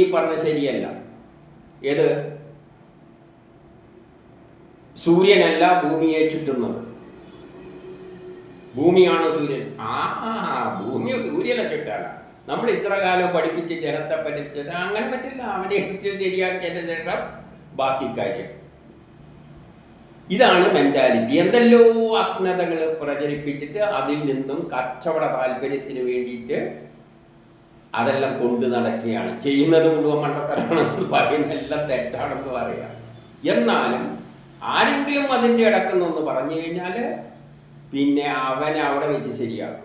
ഈ പറഞ്ഞ ശരിയല്ല. ഏത്? സൂര്യനല്ല ഭൂമിയെ ചുറ്റുന്നത്, ഭൂമിയാണ് സൂര്യൻ. ഭൂമി സൂര്യനെ ചുറ്റാണ്. നമ്മൾ ഇത്ര കാലം പഠിപ്പിച്ച് ജനത്തെ പഠിപ്പിച്ചത് അങ്ങനെ പറ്റില്ല. അവനെ എടുത്ത് ശരിയാക്കിയതിന് ശേഷം ബാക്കി കാര്യം. ഇതാണ് മെന്റാലിറ്റി. എന്തെല്ലോ അജ്ഞതകൾ പ്രചരിപ്പിച്ചിട്ട് അതിൽ നിന്നും കച്ചവട താല്പര്യത്തിന് വേണ്ടിയിട്ട് അതെല്ലാം കൊണ്ടു നടക്കുകയാണ്. ചെയ്യുന്നത് മുഴുവൻ മണ്ടത്തരാണെന്ന് പറയുന്നതെല്ലാം തെറ്റാണെന്ന് പറയാം. എന്നാലും ആരെങ്കിലും അതിൻ്റെ ഇടക്കുന്നൊന്ന് പറഞ്ഞു കഴിഞ്ഞാൽ പിന്നെ അവനെ അവിടെ വെച്ച് ശരിയാക്കും.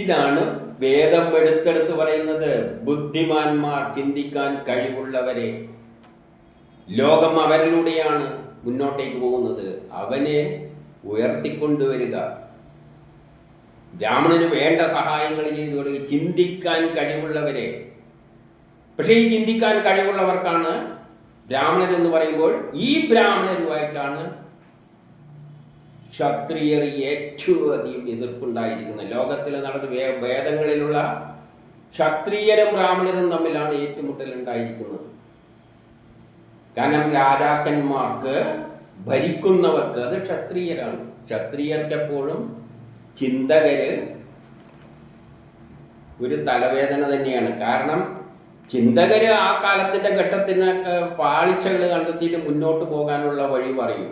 ഇതാണ് വേദം എടുത്തെടുത്ത് പറയുന്നത്. ബുദ്ധിമാന്മാർ, ചിന്തിക്കാൻ കഴിവുള്ളവരെ, ലോകം അവരിലൂടെയാണ് മുന്നോട്ടേക്ക് പോകുന്നത്. അവനെ ഉയർത്തിക്കൊണ്ടുവരിക, ബ്രാഹ്മണന് വേണ്ട സഹായങ്ങൾ ചെയ്തു കൊടുക്കുക, ചിന്തിക്കാൻ കഴിവുള്ളവരെ. പക്ഷേ ഈ ചിന്തിക്കാൻ കഴിവുള്ളവർക്കാണ് ബ്രാഹ്മണർ എന്ന് പറയുമ്പോൾ ഈ ബ്രാഹ്മണരുമായിട്ടാണ് ക്ഷത്രിയർ ഏറ്റവും അധികം എതിർപ്പുണ്ടായിരിക്കുന്നത്. ലോകത്തിൽ നടന്ന വേദങ്ങളിലുള്ള ക്ഷത്രിയരും ബ്രാഹ്മണരും തമ്മിലാണ് ഏറ്റുമുട്ടൽ ഉണ്ടായിരിക്കുന്നത്. കാരണം രാജാക്കന്മാർക്ക്, ഭരിക്കുന്നവർക്ക് അത് ക്ഷത്രിയരാണ്. ക്ഷത്രിയർക്കെപ്പോഴും ചിന്തകര് ഒരു തലവേദന തന്നെയാണ്. കാരണം ചിന്തകര് ആ കാലത്തിന്റെ ഘട്ടത്തിനൊക്കെ പാളിച്ചകൾ കണ്ടെത്തിയിട്ട് മുന്നോട്ട് പോകാനുള്ള വഴി പറയും.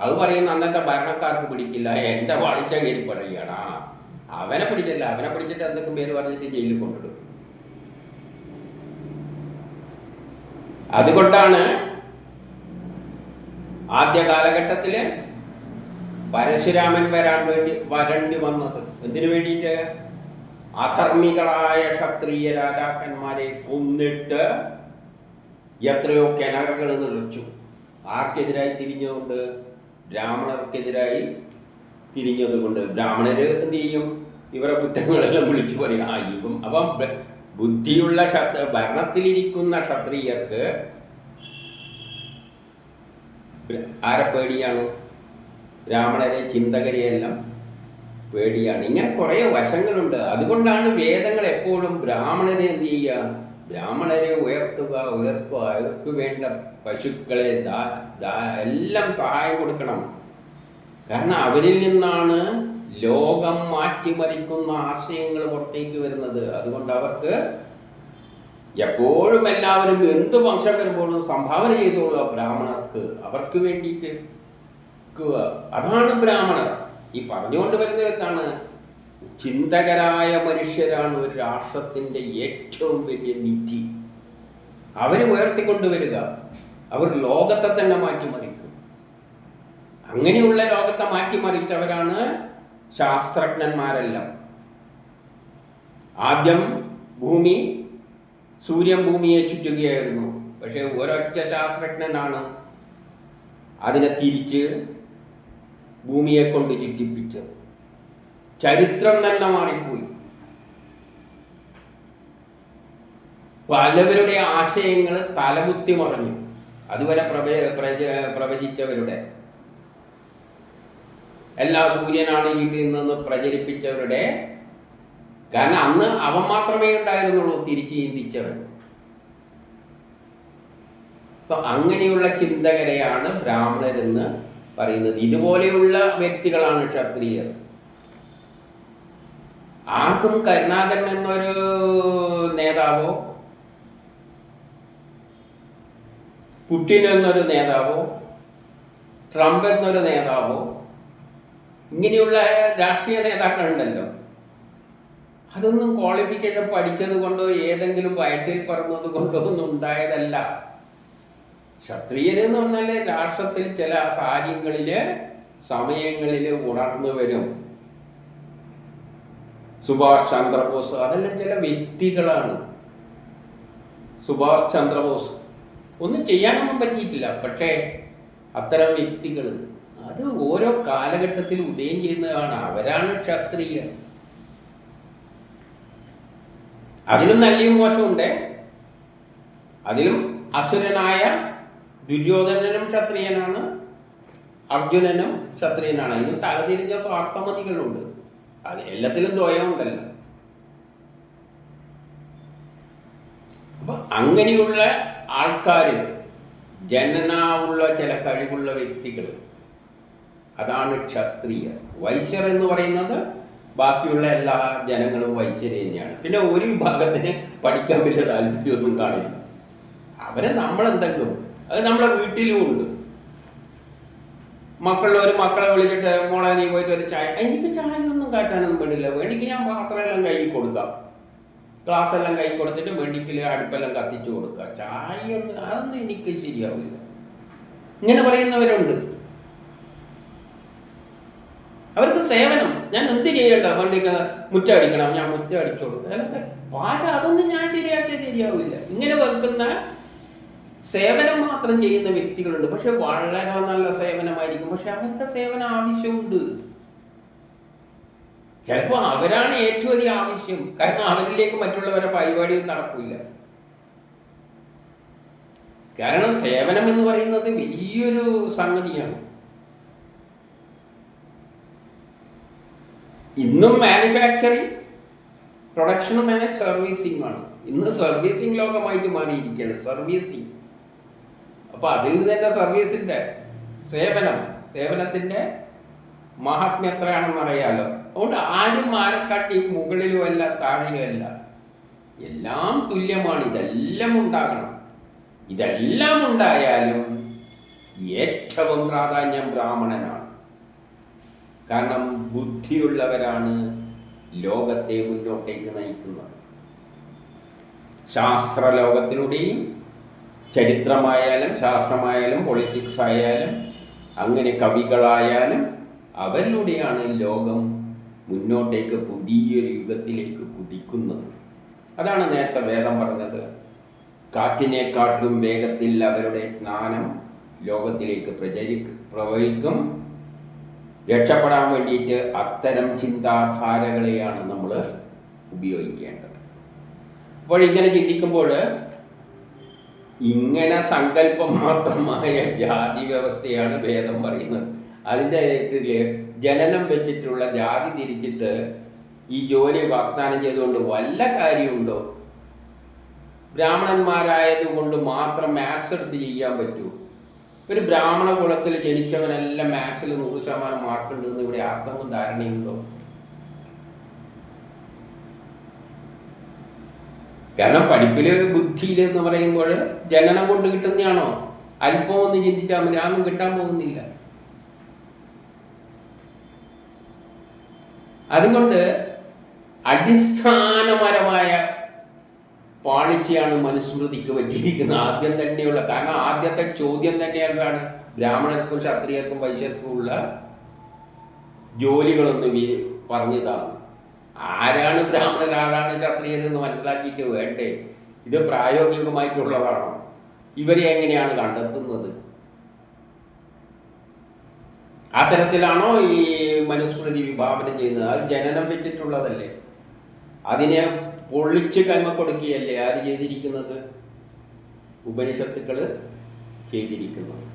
അത് പറയുന്ന അന്നത്തെ ഭരണക്കാർക്ക് പിടിക്കില്ല. എൻ്റെ പാളിച്ച കയറി പറയുകയാണ്. അവനെ പിടിച്ചില്ല, അവനെ പിടിച്ചിട്ട് എന്തൊക്കെ പേര് പറഞ്ഞിട്ട് ജയിലിൽ കൊണ്ടിടും. അതുകൊണ്ടാണ് ആദ്യ കാലഘട്ടത്തിൽ പരശുരാമൻ വരേണ്ടി വന്നത്. എന്തിനു വേണ്ടിയിട്ട്? അധർമ്മികളായ ക്ഷത്രിയ രാജാക്കന്മാരെ കൊന്നിട്ട് എത്രയോ കിണറുകൾ നിറച്ചു. ആർക്കെതിരായി തിരിഞ്ഞുകൊണ്ട്? ബ്രാഹ്മണർക്കെതിരായി തിരിഞ്ഞതുകൊണ്ട്. ബ്രാഹ്മണര് എന്ത് ചെയ്യും? ഇവരെ കുറ്റങ്ങളെല്ലാം വിളിച്ചു പറയും. ഇപ്പം അപ്പം ബുദ്ധിയുള്ള ഭരണത്തിലിരിക്കുന്ന ക്ഷത്രിയർക്ക് ആരെ പേടിയാണ്? ബ്രാഹ്മണരെ, ചിന്തകരെയെല്ലാം പേടിയാണ്. ഇങ്ങനെ കുറേ വശങ്ങളുണ്ട്. അതുകൊണ്ടാണ് വേദങ്ങൾ എപ്പോഴും ബ്രാഹ്മണരെ എന്ത് ചെയ്യുക? ബ്രാഹ്മണരെ ഉയർത്തുക, അവർക്ക് വേണ്ട പശുക്കളെ എല്ലാം സഹായം കൊടുക്കണം. കാരണം അവരിൽ നിന്നാണ് ലോകം മാറ്റിമറിക്കുന്ന ആശയങ്ങൾ പുറത്തേക്ക് വരുന്നത്. അതുകൊണ്ട് അവർക്ക് എപ്പോഴും എല്ലാവരും എന്ത് ഫംഗ്ഷൻ വരുമ്പോഴും സംഭാവന ചെയ്തോളുക ബ്രാഹ്മണർക്ക്, അവർക്ക് വേണ്ടിയിട്ട്. അതാണ് ബ്രാഹ്മണർ. ഈ പറഞ്ഞുകൊണ്ട് വരുന്ന വ്യക്താണ് ചിന്തകരായ മനുഷ്യരാണ് ഒരു രാഷ്ട്രത്തിൻ്റെ ഏറ്റവും വലിയ നിധി. അവരെ ഉയർത്തിക്കൊണ്ടുവരിക. അവർ ലോകത്തെ തന്നെ മാറ്റിമറിക്കും. അങ്ങനെയുള്ള ലോകത്തെ മാറ്റിമറിച്ചവരാണ് ശാസ്ത്രജ്ഞന്മാരെല്ലാം. ആദ്യം സൂര്യൻ ഭൂമിയെ ചുറ്റുകയായിരുന്നു. പക്ഷെ ഒരൊറ്റ ശാസ്ത്രജ്ഞനാണ് അതിനെ തിരിച്ച് ഭൂമിയെ കൊണ്ട് ചുറ്റിപ്പിച്ചത്. ചരിത്രം തന്നെ മാറിപ്പോയി. പലവരുടെ ആശയങ്ങൾ തലകുത്തി മറിഞ്ഞു. അതുവരെ പ്രവചിച്ചവരുടെ, എല്ലാ സൂര്യനാണ് വീട്ടിൽ നിന്ന് പ്രചരിപ്പിച്ചവരുടെ, കാരണം അന്ന് അവൻ മാത്രമേ ഉണ്ടായിരുന്നുള്ളൂ തിരിച്ച് ചിന്തിച്ചവൻ. അപ്പൊ അങ്ങനെയുള്ള ചിന്തകരെയാണ് ബ്രാഹ്മണരെന്ന് പറയുന്നത്. ഇതുപോലെയുള്ള വ്യക്തികളാണ് ക്ഷത്രിയർ. ആർക്കും കരുണാകരൻ എന്നൊരു നേതാവോ പുടിൻ എന്നൊരു നേതാവോ ട്രംപ് എന്നൊരു നേതാവോ ഇങ്ങനെയുള്ള രാഷ്ട്രീയ നേതാക്കളുണ്ടല്ലോ, അതൊന്നും ക്വാളിഫിക്കേഷൻ പഠിച്ചത് കൊണ്ടോ ഏതെങ്കിലും വയറ്റിൽ പറഞ്ഞത് കൊണ്ടോ ഒന്നും ഉണ്ടായതല്ല. ക്ഷത്രിയരെന്ന് പറഞ്ഞാൽ രാഷ്ട്രത്തിൽ ചില കാര്യങ്ങളില് സമയങ്ങളിൽ ഉണർന്നു വരും. സുഭാഷ് ചന്ദ്രബോസ്, അതെല്ലാം ചില വ്യക്തികളാണ്. സുഭാഷ് ചന്ദ്രബോസ് ഒന്നും ചെയ്യാനൊന്നും പറ്റിയിട്ടില്ല, പക്ഷേ അത്തരം വ്യക്തികൾ അത് ഓരോ കാലഘട്ടത്തിൽ ഉദയം ചെയ്യുന്നതാണ്. അവരാണ് ക്ഷത്രിയർ. അതിലും നല്ലയും മോശമുണ്ട്. അതിലും അസുരനായ ദുര്യോധനനും ക്ഷത്രിയനാണ്, അർജുനനും ക്ഷത്രിയനാണ്. അതിന് തലതിരിഞ്ഞ സ്വാർത്ഥമതികളുണ്ട്. അത് എല്ലാത്തിലും ദ്വയമുണ്ടല്ലോ. അപ്പൊ അങ്ങനെയുള്ള ആൾക്കാര്, ജനനാവുള്ള ചില കഴിവുള്ള വ്യക്തികൾ, അതാണ് ക്ഷത്രിയർ. വൈശ്യർ എന്ന് പറയുന്നത് ബാക്കിയുള്ള എല്ലാ ജനങ്ങളും വൈശ്യര് തന്നെയാണ്. പിന്നെ ഒരു വിഭാഗത്തിന് പഠിക്കാൻ വലിയ താല്പര്യമൊന്നും കാണില്ല. അവരെ നമ്മളെന്തെങ്കിലും, അത് നമ്മളെ വീട്ടിലും ഉണ്ട്. മക്കളെ വിളിച്ചിട്ട് മോളെ നീ പോയിട്ട് ഒരു ചായ, എനിക്ക് ചായ ഒന്നും കാറ്റാനൊന്നും വേണ്ടില്ല, വേണ്ടിക്ക് ഞാൻ പാത്രമെല്ലാം കൈ കൊടുക്കാം, ഗ്ലാസ് എല്ലാം കൈ കൊടുത്തിട്ട് വേണ്ടിക്കിൽ അടുപ്പെല്ലാം കത്തിച്ചു കൊടുക്കുക. ചായ ഒന്നും അതൊന്നും എനിക്ക് ശരിയാവില്ല. ഇങ്ങനെ പറയുന്നവരുണ്ട്. അവർക്ക് സേവനം, ഞാൻ എന്ത് ചെയ്യണ്ട, വണ്ടിക്ക് മുറ്റം അടിക്കണം, ഞാൻ മുറ്റം അടിച്ചു കൊടുക്കും, അതൊക്കെ പാചകം അതൊന്നും ഞാൻ ശരിയാക്കിയാൽ ശരിയാവില്ല. ഇങ്ങനെ വെക്കുന്ന സേവനം മാത്രം ചെയ്യുന്ന വ്യക്തികളുണ്ട്. പക്ഷെ വളരെ നല്ല സേവനമായിരിക്കും, പക്ഷെ അവരുടെ സേവനം ആവശ്യമുണ്ട്. ചിലപ്പോൾ അവരാണ് ഏറ്റവും അധികം ആവശ്യം, കാരണം അവരിലേക്ക് മറ്റുള്ളവരെ പരിപാടിയും നടക്കില്ല. കാരണം സേവനം എന്ന് പറയുന്നത് വലിയൊരു സംഗതിയാണ്. ഇന്നും മാനുഫാക്ചറിങ്, പ്രൊഡക്ഷനും സർവീസിംഗ് ആണ്. ഇന്ന് സർവീസിംഗ് ലോകമായിട്ട് മാറിയിരിക്കുകയാണ്. സർവീസിംഗ്, അപ്പൊ അതിൽ തന്നെ സർവീസിന്റെ സേവനത്തിന്റെ മഹാത്മ്യം എത്രയാണെന്ന് അറിയാലോ. അതുകൊണ്ട് ആരും ആരെക്കാട്ടി മുകളിലും അല്ല താഴെയും അല്ല, എല്ലാം തുല്യമാണ്. ഇതെല്ലാം ഉണ്ടാകണം. ഇതെല്ലാം ഉണ്ടായാലും ഏറ്റവും പ്രാധാന്യം ബ്രാഹ്മണനാണ്. കാരണം ബുദ്ധിയുള്ളവരാണ് ലോകത്തെ മുന്നോട്ടേക്ക് നയിക്കുന്നത്. ശാസ്ത്രലോകത്തിലൂടെയും, ചരിത്രമായാലും ശാസ്ത്രമായാലും പൊളിറ്റിക്സ് ആയാലും അങ്ങനെ കവികളായാലും അവരിലൂടെയാണ് ലോകം മുന്നോട്ടേക്ക് പുതിയൊരു യുഗത്തിലേക്ക് കുതിക്കുന്നത്. അതാണ് നേരത്തെ വേദം പറഞ്ഞത്, കാറ്റിനെക്കാട്ടിലും വേഗത്തിൽ അവരുടെ ജ്ഞാനം ലോകത്തിലേക്ക് പ്രവഹിക്കും. രക്ഷപ്പെടാൻ വേണ്ടിയിട്ട് അത്തരം ചിന്താധാരകളെയാണ് നമ്മൾ ഉപയോഗിക്കേണ്ടത്. അപ്പോൾ ഇങ്ങനെ ചിന്തിക്കുമ്പോൾ ഇങ്ങനെ സങ്കല്പം മാത്രമായ ജാതി വ്യവസ്ഥയാണ് വേദം പറയുന്നത്. അതിൻ്റെ ജനനം വെച്ചിട്ടുള്ള ജാതി തിരിച്ചിട്ട് ഈ ജോലി വാഗ്ദാനം ചെയ്തുകൊണ്ട് വല്ല കാര്യമുണ്ടോ? ബ്രാഹ്മണന്മാരായതുകൊണ്ട് മാത്രം മാത്സ് എടുത്ത് ചെയ്യാൻ പറ്റൂ? ഒരു ബ്രാഹ്മണ കുലത്തിൽ ജനിച്ചവനെല്ലാം മാത്സിൽ 100% മാർക്കുണ്ടെന്ന് ഇവിടെ ആർക്കും ധാരണയുണ്ടോ? കാരണം പഠിപ്പില് ബുദ്ധിയില് എന്ന് പറയുമ്പോൾ ജനനം കൊണ്ട് കിട്ടുന്നതാണോ? അല്പം ഒന്ന് ചിന്തിച്ചാൽ മതി, അതൊന്നും കിട്ടാൻ പോകുന്നില്ല. അതുകൊണ്ട് അടിസ്ഥാനപരമായ പാളിച്ചയാണ് മനുസ്മൃതിക്ക് പറ്റിയിരിക്കുന്നത്. ആദ്യം തന്നെയുള്ള, കാരണം ആദ്യത്തെ ചോദ്യം തന്നെയാണ് ബ്രാഹ്മണർക്കും ക്ഷത്രിയർക്കും വൈശ്യർക്കും ഉള്ള ജോലികളൊന്ന് പറഞ്ഞതാണ്. ആരാണ് ബ്രാഹ്മണർ, ആരാണ് ക്ഷത്രിയർ എന്ന് മനസ്സിലാക്കിയിട്ട് വേണ്ടേ? ഇത് പ്രായോഗികമായിട്ടുള്ളതാണോ? ഇവരെ എങ്ങനെയാണ് കണ്ടെത്തുന്നത്? ആ തരത്തിലാണോ ഈ മനുസ്മൃതി വിഭാവനം ചെയ്യുന്നത്? അത് ജനനം വെച്ചിട്ടുള്ളതല്ലേ? അതിനെ പൊളിച്ച് കൈമ കൊടുക്കുകയല്ലേ ആര് ചെയ്തിരിക്കുന്നത്? ഉപനിഷത്തുക്കൾ ചെയ്തിരിക്കുന്നത്.